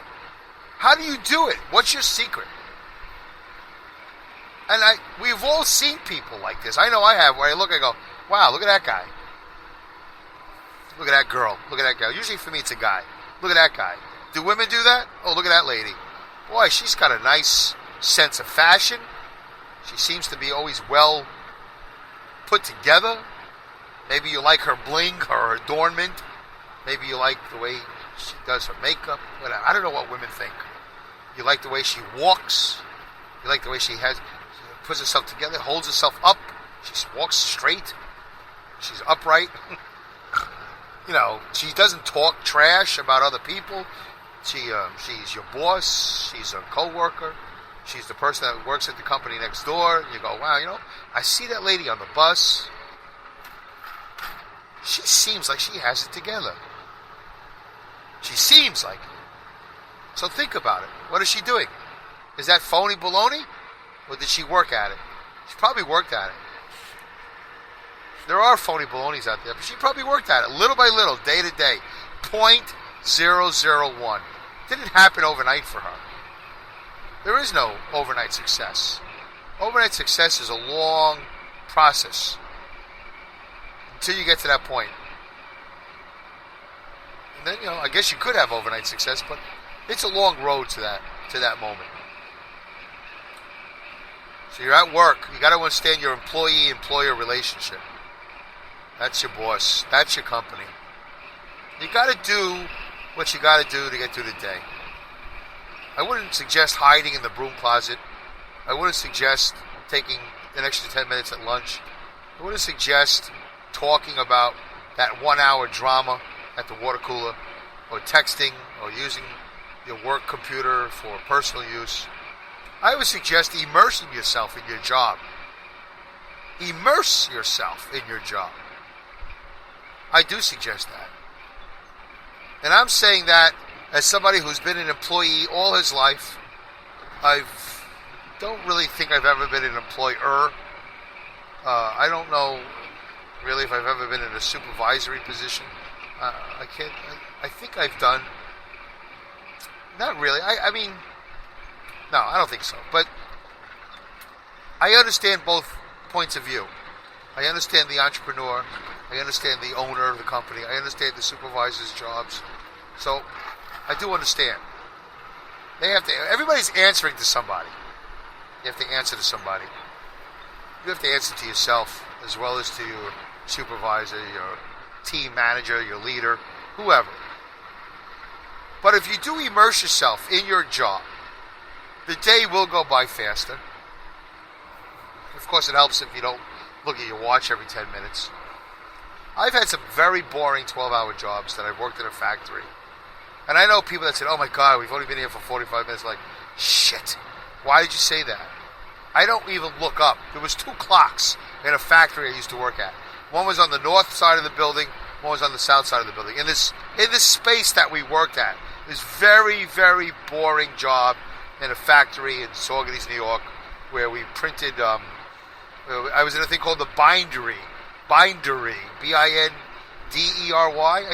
How do you do it? What's your secret? And we've all seen people like this. I know I have, where I look, I go, wow, look at that guy. Look at that girl. Look at that guy. Usually for me, it's a guy. Look at that guy. Do women do that? Oh, look at that lady. Boy, she's got a nice sense of fashion. She seems to be always well put together. Maybe you like her bling, her adornment. Maybe you like the way she does her makeup. Whatever. I don't know what women think. You like the way she walks. You like the way she puts herself together, holds herself up. She walks straight. She's upright. She doesn't talk trash about other people. She's your boss. She's a co-worker. She's the person that works at the company next door. You go, wow, I see that lady on the bus. She seems like she has it together. She seems like it. So think about it. What is she doing? Is that phony baloney? Or did she work at it? She probably worked at it. There are phony balonies out there, but she probably worked at it little by little, day to day. 0.001. Didn't happen overnight for her. There is no overnight success. Overnight success is a long process until you get to that point. And then, I guess you could have overnight success, but it's a long road to that moment. So you're at work. You got to understand your employee-employer relationship. That's your boss. That's your company. You got to do what you got to do to get through the day. I wouldn't suggest hiding in the broom closet. I wouldn't suggest taking an extra 10 minutes at lunch. I wouldn't suggest talking about that 1 hour drama at the water cooler, or texting, or using your work computer for personal use. I would suggest immersing yourself in your job. Immerse yourself in your job. I do suggest that. And I'm saying that as somebody who's been an employee all his life. I don't really think I've ever been an employer. I don't know really if I've ever been in a supervisory position. I think I've done. Not really. I mean, no, I don't think so. But I understand both points of view. I understand the entrepreneur. I understand the owner of the company. I understand the supervisor's jobs. So I do understand. Everybody's answering to somebody. You have to answer to somebody. You have to answer to yourself as well as to your supervisor, your team manager, your leader, whoever. But if you do immerse yourself in your job, the day will go by faster. Of course, it helps if you don't look at your watch every 10 minutes. I've had some very boring 12-hour jobs that I've worked in a factory. And I know people that said, oh my God, we've only been here for 45 minutes. Like, shit, why did you say that? I don't even look up. There was 2 clocks in a factory I used to work at. One was on the north side of the building, one was on the south side of the building. In this space that we worked at, this very, very boring job in a factory in Saugerties, New York, where we printed, I was in a thing called the bindery, Bindery, I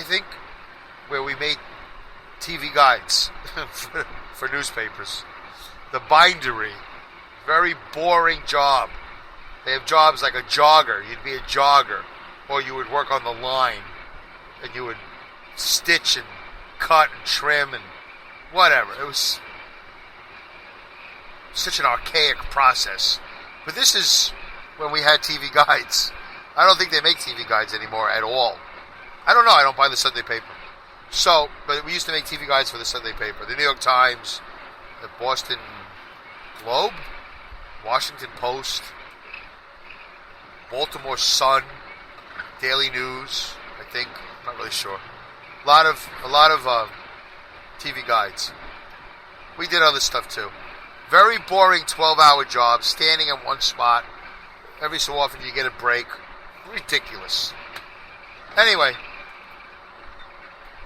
think, where we made TV guides for newspapers. The bindery, very boring job. They have jobs like a jogger. You'd be a jogger, or you would work on the line, and you would stitch and cut and trim and whatever. It was such an archaic process. But this is when we had TV guides. I don't think they make TV guides anymore at all. I don't know. I don't buy the Sunday paper. So, but we used to make TV guides for the Sunday paper. The New York Times, the Boston Globe, Washington Post, Baltimore Sun, Daily News, I think. I'm not really sure. A lot of TV guides. We did other stuff too. Very boring 12-hour job, standing in one spot. Every so often you get a break. Ridiculous. Anyway,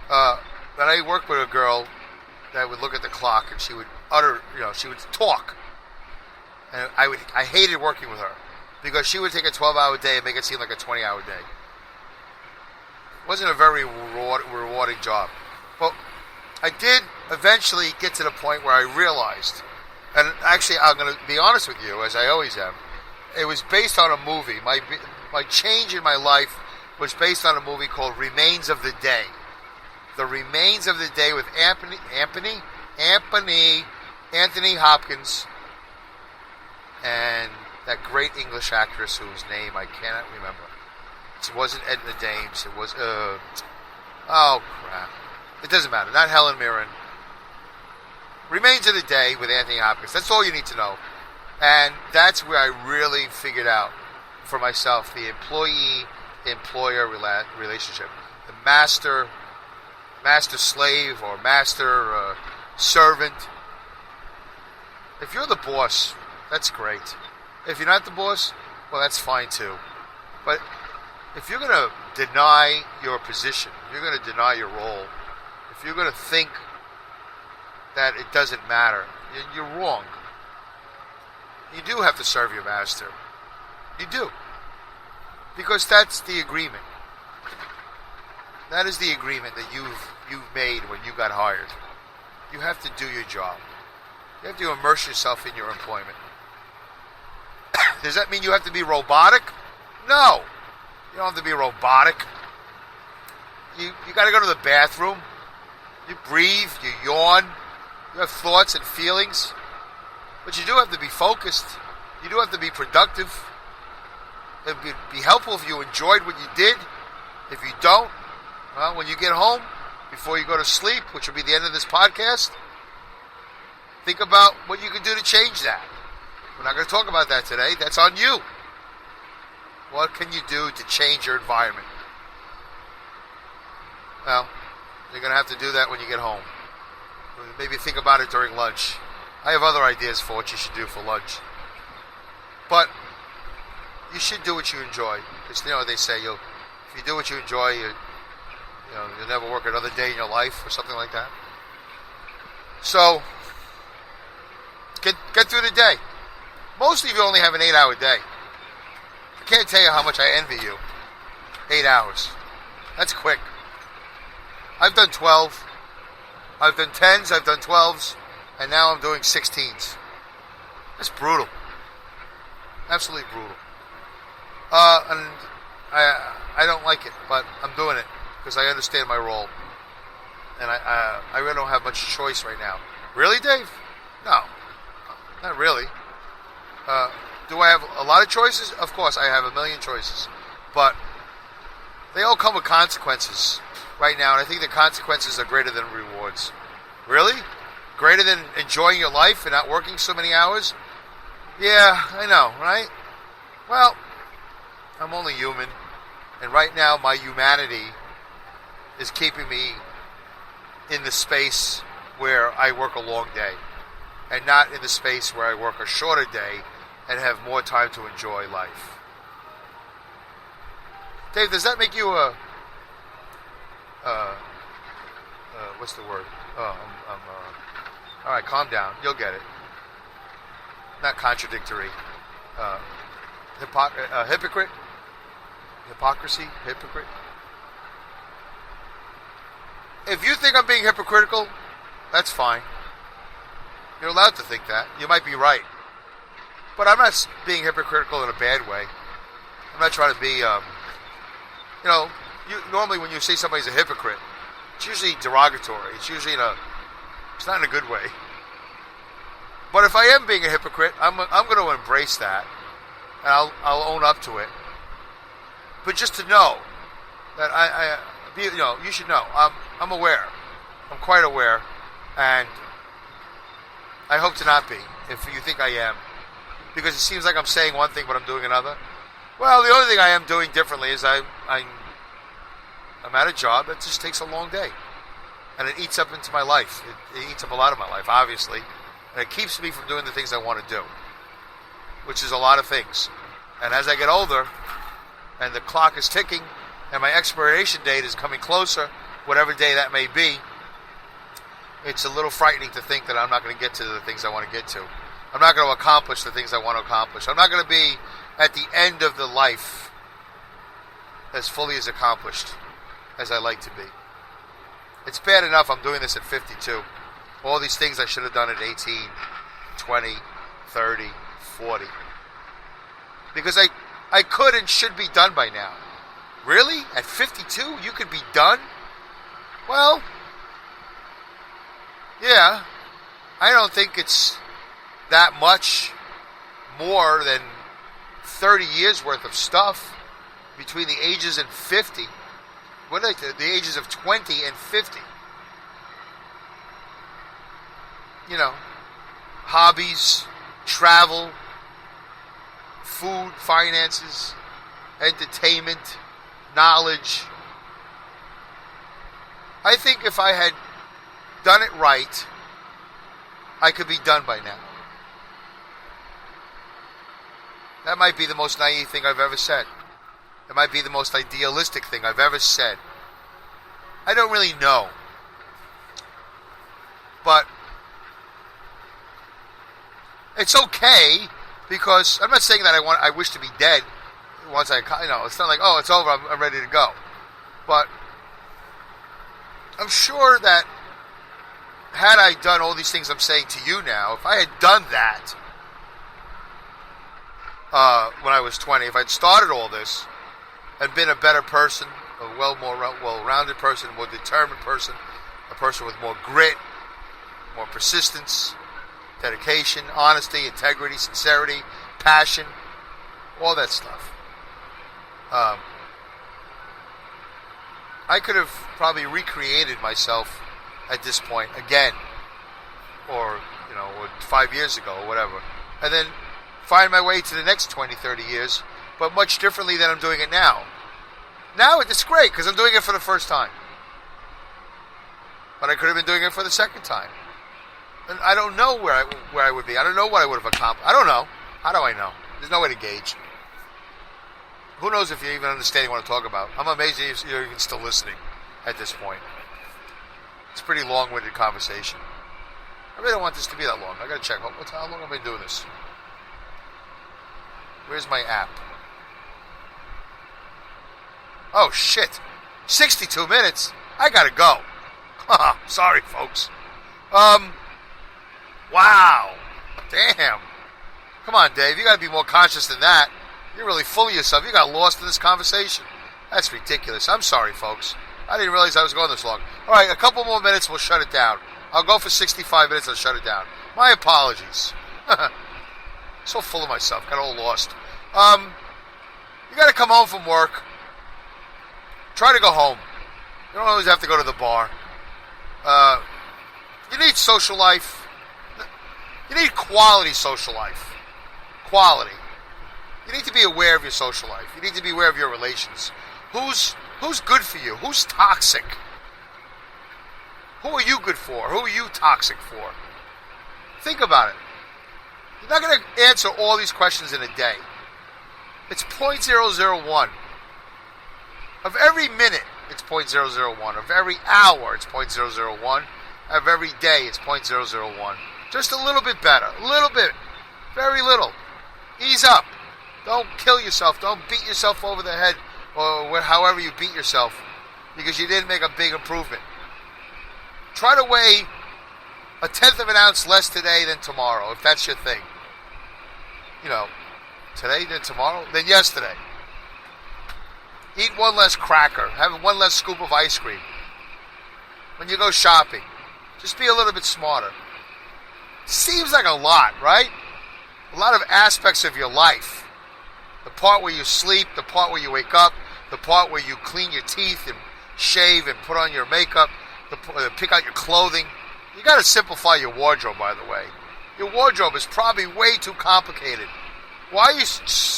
then I worked with a girl that would look at the clock and she would she would talk. And I hated working with her because she would take a 12-hour day and make it seem like a 20-hour day. It wasn't a very rewarding job. Well, I did eventually get to the point where I realized And actually, I'm going to be honest with you, as I always am. It was based on a movie. My change in my life was based on a movie called Remains of the Day. The Remains of the Day with Anthony Hopkins, and that great English actress whose name I cannot remember. It wasn't Edna Dames. It was, oh crap. It doesn't matter. Not Helen Mirren. Remains of the Day with Anthony Hopkins. That's all you need to know. And that's where I really figured out for myself the employee-employer relationship. The master-slave or master-servant. If you're the boss, that's great. If you're not the boss, well, that's fine too. But if you're going to deny your position, if you're going to deny your role, if you're going to think that it doesn't matter, you're wrong. You do have to serve your master. You do. Because that's the agreement. That is the agreement that you've made when you got hired. You have to do your job. You have to immerse yourself in your employment. Does that mean you have to be robotic? No. You don't have to be robotic. You got to go to the bathroom. You breathe. You yawn. You have thoughts and feelings. But you do have to be focused. You do have to be productive. It would be helpful if you enjoyed what you did. If you don't, well, when you get home, before you go to sleep, which will be the end of this podcast, think about what you can do to change that. We're not going to talk about that today. That's on you. What can you do to change your environment? Well, you're going to have to do that when you get home. Maybe think about it during lunch. I have other ideas for what you should do for lunch. But you should do what you enjoy. Because, they say, if you do what you enjoy, you'll never work another day in your life or something like that. So, get through the day. Most of you only have an 8-hour day. I can't tell you how much I envy you. 8 hours. That's quick. I've done 12. I've done 10s, I've done 12s, and now I'm doing 16s. That's brutal. Absolutely brutal. And I don't like it, but I'm doing it because I understand my role. And I really don't have much choice right now. Really, Dave? No. Not really. Do I have a lot of choices? Of course, I have a million choices. But they all come with consequences right now, and I think the consequences are greater than rewards. Really? Greater than enjoying your life and not working so many hours? Yeah, I know, right? Well, I'm only human, and right now my humanity is keeping me in the space where I work a long day, and not in the space where I work a shorter day and have more time to enjoy life. Dave, does that make you what's the word? All right, calm down. You'll get it. Not contradictory. Hypocrite? Hypocrisy? Hypocrite? If you think I'm being hypocritical, that's fine. You're allowed to think that. You might be right. But I'm not being hypocritical in a bad way. I'm not trying to be, normally when you say somebody's a hypocrite, it's usually derogatory. It's usually it's not in a good way. But if I am being a hypocrite, I'm going to embrace that, and I'll own up to it. But just to know that you should know. I'm aware. I'm quite aware, and I hope to not be. If you think I am, because it seems like I'm saying one thing but I'm doing another. Well, the only thing I am doing differently is I'm at a job that just takes a long day, and it eats up into my life. It eats up a lot of my life, obviously, and it keeps me from doing the things I want to do, which is a lot of things. And as I get older, and the clock is ticking, and my expiration date is coming closer, whatever day that may be, it's a little frightening to think that I'm not going to get to the things I want to get to. I'm not going to accomplish the things I want to accomplish. I'm not going to be at the end of the life as fully as accomplished as I like to be. It's bad enough I'm doing this at 52. All these things I should have done at 18, 20, 30, 40. Because I could and should be done by now. Really? At 52, you could be done? Well, yeah. I don't think it's that much more than 30 years worth of stuff between the ages of 50. What are they, the ages of 20 and 50? You know, hobbies, travel, food, finances, entertainment, knowledge. I think if I had done it right, I could be done by now. That might be the most naive thing I've ever said. It might be the most idealistic thing I've ever said. I don't really know. But it's okay, because I'm not saying that I wish to be dead once it's not like, oh, it's over, I'm ready to go. But I'm sure that had I done all these things I'm saying to you now, if I had done that when I was 20, if I'd started all this and been a better person, a more well-rounded person, a more determined person, a person with more grit, more persistence, dedication, honesty, integrity, sincerity, passion, all that stuff. I could have probably recreated myself at this point again, or 5 years ago, or whatever, and then find my way to the next 20, 30 years, but much differently than I'm doing it now. Now it's great because I'm doing it for the first time, but I could have been doing it for the second time, and I don't know where I would be. I don't know what I would have accomplished. I don't know. How do I know? There's no way to gauge. Who knows if you're even understanding what I'm talking about? I'm amazed you're even still listening at this point. It's a pretty long-winded conversation. I really don't want this to be that long. I gotta check. How long have I been doing this? Where's my app? Oh, shit. 62 minutes? I gotta go. Sorry, folks. Wow. Damn. Come on, Dave. You gotta be more conscious than that. You're really full of yourself. You got lost in this conversation. That's ridiculous. I'm sorry, folks. I didn't realize I was going this long. All right, a couple more minutes, we'll shut it down. I'll go for 65 minutes, I'll shut it down. My apologies. So full of myself, got all lost. You got to come home from work. Try to go home. You don't always have to go to the bar. You need social life. You need quality social life. Quality. You need to be aware of your social life. You need to be aware of your relations. Who's good for you? Who's toxic? Who are you good for? Who are you toxic for? Think about it. You're not going to answer all these questions in a day. It's 0.001. Of every minute, it's 0.001. Of every hour, it's 0.001. Of every day, it's 0.001. Just a little bit better. A little bit. Very little. Ease up. Don't kill yourself. Don't beat yourself over the head, or however you beat yourself, because you didn't make a big improvement. Try to weigh 1/10 of an ounce less today than tomorrow, if that's your thing. Today than tomorrow, than yesterday. Eat one less cracker. Have one less scoop of ice cream. When you go shopping, just be a little bit smarter. Seems like a lot, right? A lot of aspects of your life. The part where you sleep, the part where you wake up, the part where you clean your teeth and shave and put on your makeup, pick out your clothing. You got to simplify your wardrobe, by the way. Your wardrobe is probably way too complicated. Why are you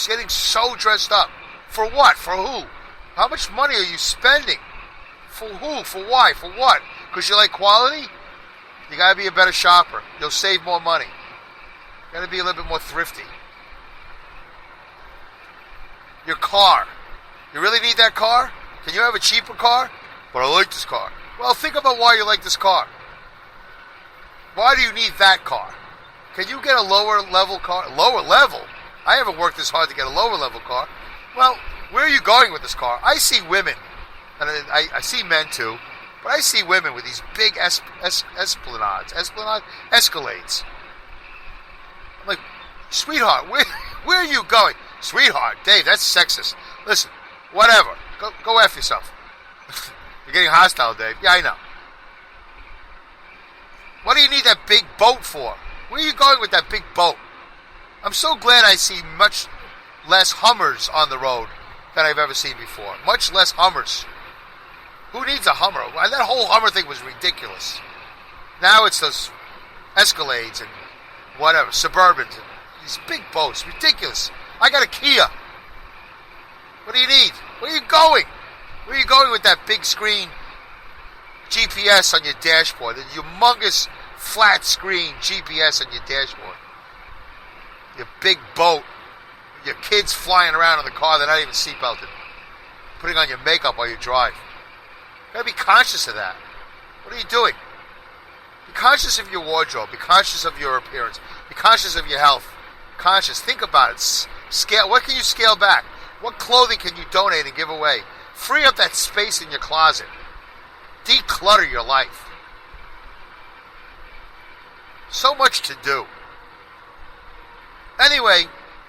getting so dressed up? For what? For who? How much money are you spending? For who? For why? For what? Because you like quality? You got to be a better shopper. You'll save more money. You got to be a little bit more thrifty. Your car. You really need that car? Can you have a cheaper car? But I like this car. Well, think about why you like this car. Why do you need that car? Can you get a lower level car? Lower level? I haven't worked this hard to get a lower level car. Well, where are you going with this car? I see women, and I see men too, but I see women with these big Escalades. Sweetheart, where are you going? Sweetheart, Dave, that's sexist. Listen, whatever. Go F yourself. You're getting hostile, Dave. Yeah, I know. What do you need that big boat for? Where are you going with that big boat? I'm so glad I see much less Hummers on the road than I've ever seen before. Much less Hummers. Who needs a Hummer? That whole Hummer thing was ridiculous. Now it's those Escalades and whatever, Suburbans, and these big boats. Ridiculous. I got a Kia. What do you need? Where are you going? Where are you going with that big screen GPS on your dashboard? The humongous flat screen GPS on your dashboard. Your big boat. Your kids flying around in the car. They're not even seatbelted. Putting on your makeup while you drive. You gotta be conscious of that. What are you doing? Be conscious of your wardrobe. Be conscious of your appearance. Be conscious of your health. Conscious. Think about it. Scale. What can you scale back? What clothing can you donate and give away? Free up that space in your closet. Declutter your life. So much to do. Anyway,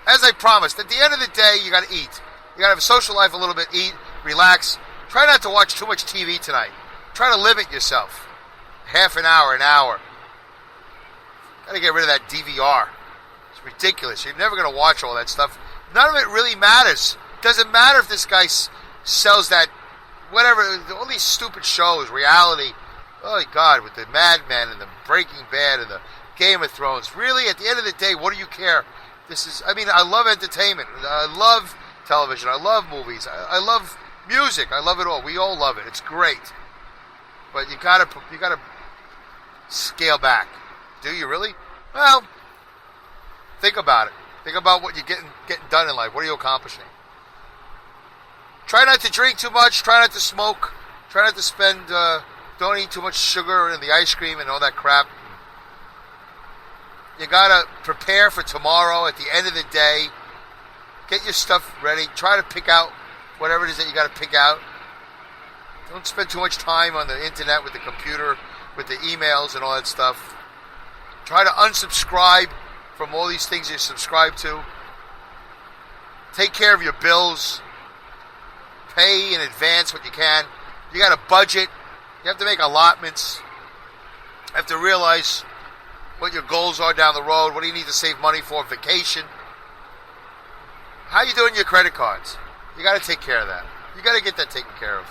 as I promised, at the end of the day, you got to eat. You got to have a social life a little bit. Eat, relax. Try not to watch too much TV tonight. Try to limit yourself. Half an hour, an hour. Got to get rid of that DVR. It's ridiculous. You're never going to watch all that stuff. None of it really matters. Doesn't matter if this guy sells that, whatever, all these stupid shows, reality. Oh, God, with the Mad Men and the Breaking Bad and the Game of Thrones. Really, at the end of the day, what do you care? I love entertainment. I love television. I love movies. I love music. I love it all. We all love it. It's great. But you gotta scale back. Do you really? Well, think about it. Think about what you're getting done in life. What are you accomplishing? Try not to drink too much. Try not to smoke. Try not to spend. Don't eat too much sugar and the ice cream and all that crap. You gotta prepare for tomorrow. At the end of the day, get your stuff ready. Try to pick out whatever it is that you gotta pick out. Don't spend too much time on the internet with the computer, with the emails and all that stuff. Try to unsubscribe from all these things you subscribe to. Take care of your bills. Pay in advance what you can. You got a budget. You have to make allotments. You have to realize what your goals are down the road. What do you need to save money for? Vacation. How you doing your credit cards? You got to take care of that. You got to get that taken care of.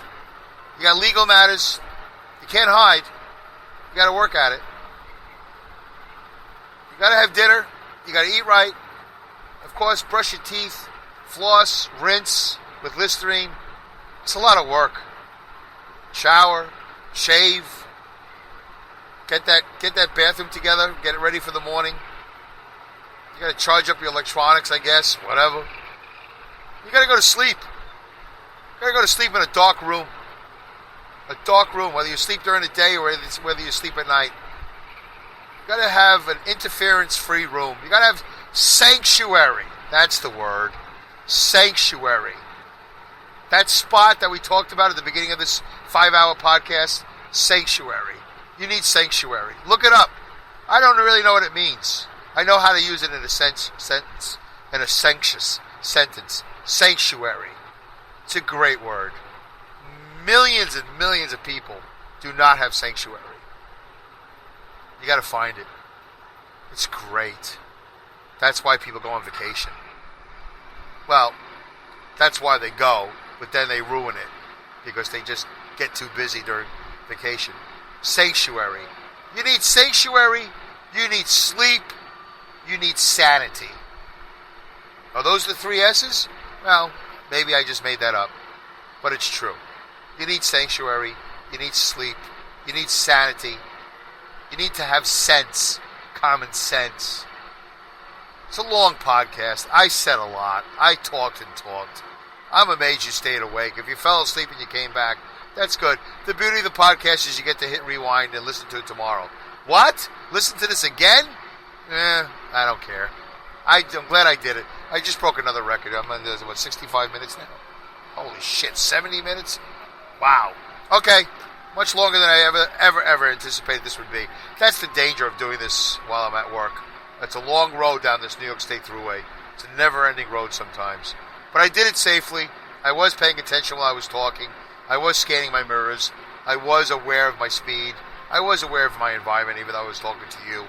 You got legal matters. You can't hide. You got to work at it. You got to have dinner. You got to eat right. Of course, brush your teeth, floss, rinse with Listerine. It's a lot of work. Shower, shave. Get that bathroom together. Get it ready for the morning. You got to charge up your electronics, I guess. Whatever. You got to go to sleep. You got to go to sleep in a dark room. A dark room, whether you sleep during the day or whether you sleep at night. You got to have an interference-free room. You got to have sanctuary. That's the word. Sanctuary. That spot that we talked about at the beginning of this 5-hour podcast, sanctuary. You need sanctuary. Look it up. I don't really know what it means. I know how to use it in a sentence, in a sanctious sentence. Sanctuary. It's a great word. Millions and millions of people do not have sanctuary. You got to find it. It's great. That's why people go on vacation. Well, that's why they go, but then they ruin it because they just get too busy during vacation. Sanctuary. You need sanctuary. You need sleep. You need sanity. Are those the 3 S's? Well, maybe I just made that up, but it's true. You need sanctuary. You need sleep. You need sanity. You need to have sense, common sense. It's a long podcast. I said a lot. I talked and talked. I'm amazed you stayed awake. If you fell asleep and you came back, that's good. The beauty of the podcast is you get to hit rewind and listen to it tomorrow. What? Listen to this again? I don't care. I'm glad I did it. I just broke another record. I'm on, 65 minutes now? Holy shit, 70 minutes? Wow. Okay. Much longer than I ever anticipated this would be. That's the danger of doing this while I'm at work. It's a long road down this New York State Thruway. It's a never-ending road sometimes. But I did it safely. I was paying attention while I was talking. I was scanning my mirrors. I was aware of my speed. I was aware of my environment, even though I was talking to you.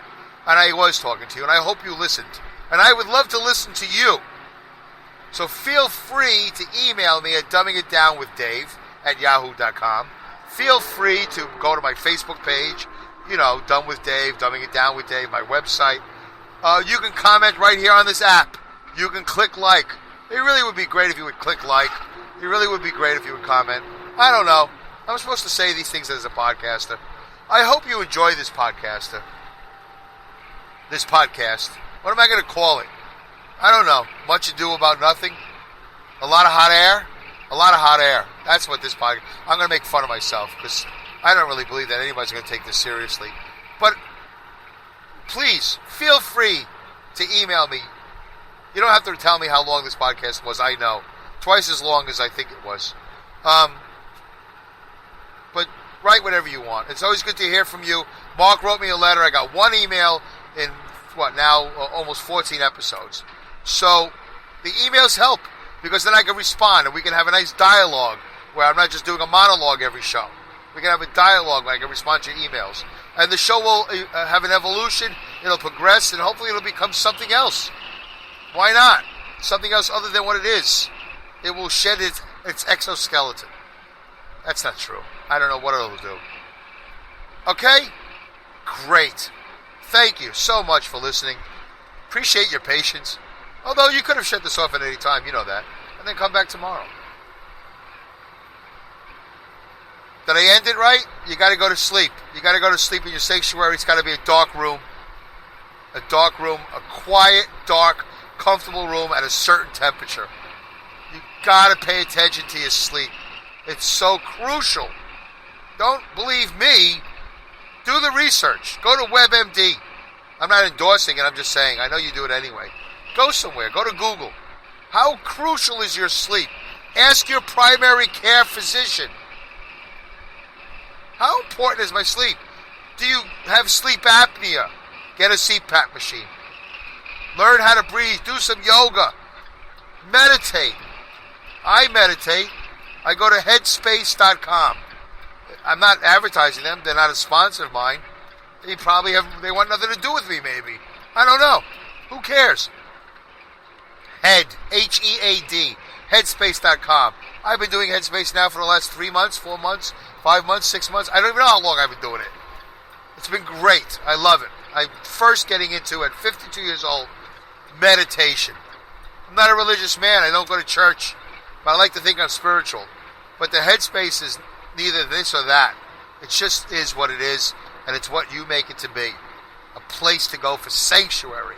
And I was talking to you, and I hope you listened. And I would love to listen to you. So feel free to email me at dumbingitdownwithdave@yahoo.com. Feel free to go to my Facebook page, Dumb with Dave, Dumbing It Down with Dave, my website. You can comment right here on this app. You can click like. It really would be great if you would click like. It really would be great if you would comment. I don't know. I'm supposed to say these things as a podcaster. I hope you enjoy this podcast. What am I going to call it? I don't know. Much ado about nothing. A lot of hot air. A lot of hot air. That's what this podcast... I'm going to make fun of myself because I don't really believe that anybody's going to take this seriously. But please, feel free to email me. You don't have to tell me how long this podcast was. I know. Twice as long as I think it was. But write whatever you want. It's always good to hear from you. Mark wrote me a letter. I got one email in, almost 14 episodes. So the emails help because then I can respond and we can have a nice dialogue where I'm not just doing a monologue every show. We can have a dialogue where I can respond to your emails. And the show will have an evolution. It'll progress and hopefully it'll become something else. Why not? Something else other than what it is. It will shed its exoskeleton. That's not true. I don't know what it'll do. Okay? Great. Thank you so much for listening. Appreciate your patience. Although you could have shut this off at any time, you know that. And then come back tomorrow. Did I end it right? You got to go to sleep. You got to go to sleep in your sanctuary. It's got to be a dark room. A dark room. A quiet, dark, comfortable room at a certain temperature. You got to pay attention to your sleep. It's so crucial. Don't believe me. Do the research. Go to WebMD. I'm not endorsing it. I'm just saying. I know you do it anyway. Go somewhere. Go to Google. How crucial is your sleep? Ask your primary care physician. How important is my sleep? Do you have sleep apnea? Get a CPAP machine. Learn how to breathe. Do some yoga. Meditate. I meditate. I go to headspace.com. I'm not advertising them. They're not a sponsor of mine. They want nothing to do with me, maybe. I don't know. Who cares? Head, H-E-A-D, headspace.com. I've been doing Headspace now for the last 3 months, 4 months, 5 months, 6 months. I don't even know how long I've been doing it. It's been great. I love it. I'm first getting into, at 52 years old, meditation. I'm not a religious man. I don't go to church. But I like to think I'm spiritual. But the Headspace is neither this or that. It just is what it is, and it's what you make it to be. A place to go for sanctuary.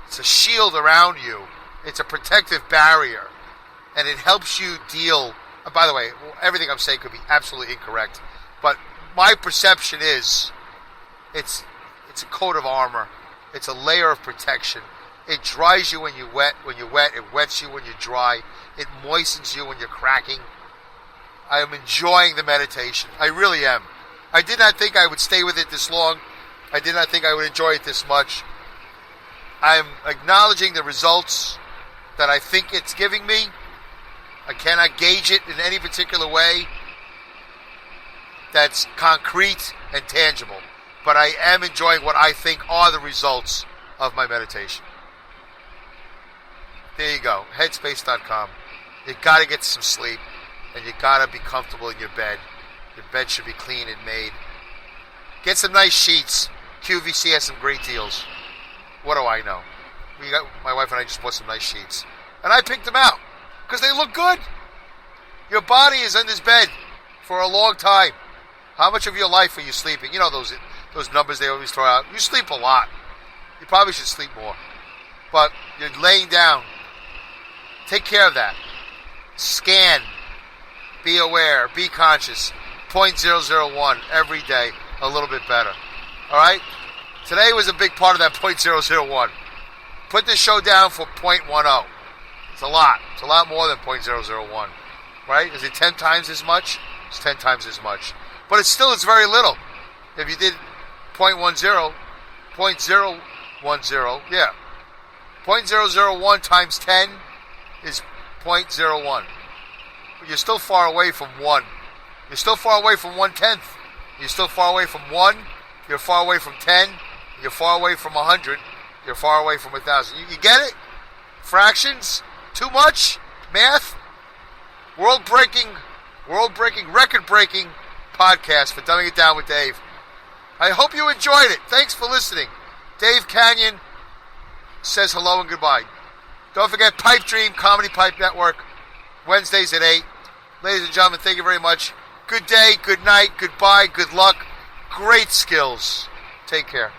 It's a shield around you. It's a protective barrier. And it helps you deal... by the way, everything I'm saying could be absolutely incorrect. But my perception is it's a coat of armor. It's a layer of protection. It dries you when you're wet. When you're wet, it wets you when you're dry. It moistens you when you're cracking. I am enjoying the meditation. I really am. I did not think I would stay with it this long. I did not think I would enjoy it this much. I'm acknowledging the results that I think it's giving me. I cannot gauge it in any particular way that's concrete and tangible. But I am enjoying what I think are the results of my meditation. There you go. Headspace.com. You got to get some sleep. And you got to be comfortable in your bed. Your bed should be clean and made. Get some nice sheets. QVC has some great deals. What do I know? My wife and I just bought some nice sheets. And I picked them out. Because they look good. Your body is in this bed for a long time. How much of your life are you sleeping? You know those numbers they always throw out. You sleep a lot. You probably should sleep more. But you're laying down. Take care of that. Scan. Be aware. Be conscious. 0.001 every day. A little bit better. Alright? Today was a big part of that 0.001. Put this show down for 0.10. It's a lot. It's a lot more than 0.001. Right? Is it 10 times as much? It's 10 times as much. But it's very little. If you did 0.10, 0.01 Yeah. 0.001 times 10 is 0.01. But you're still far away from 1. You're still far away from 1/10. You're still far away from 1. You're far away from 10. You're far away from 100. You're far away from 1,000. You get it? Fractions? Too much? Math? World-breaking, record-breaking podcast for Dumbing It Down with Dave. I hope you enjoyed it. Thanks for listening. Dave Canyon says hello and goodbye. Don't forget Pipe Dream, Comedy Pipe Network, Wednesdays at 8. Ladies and gentlemen, thank you very much. Good day, good night, goodbye, good luck. Great skills. Take care.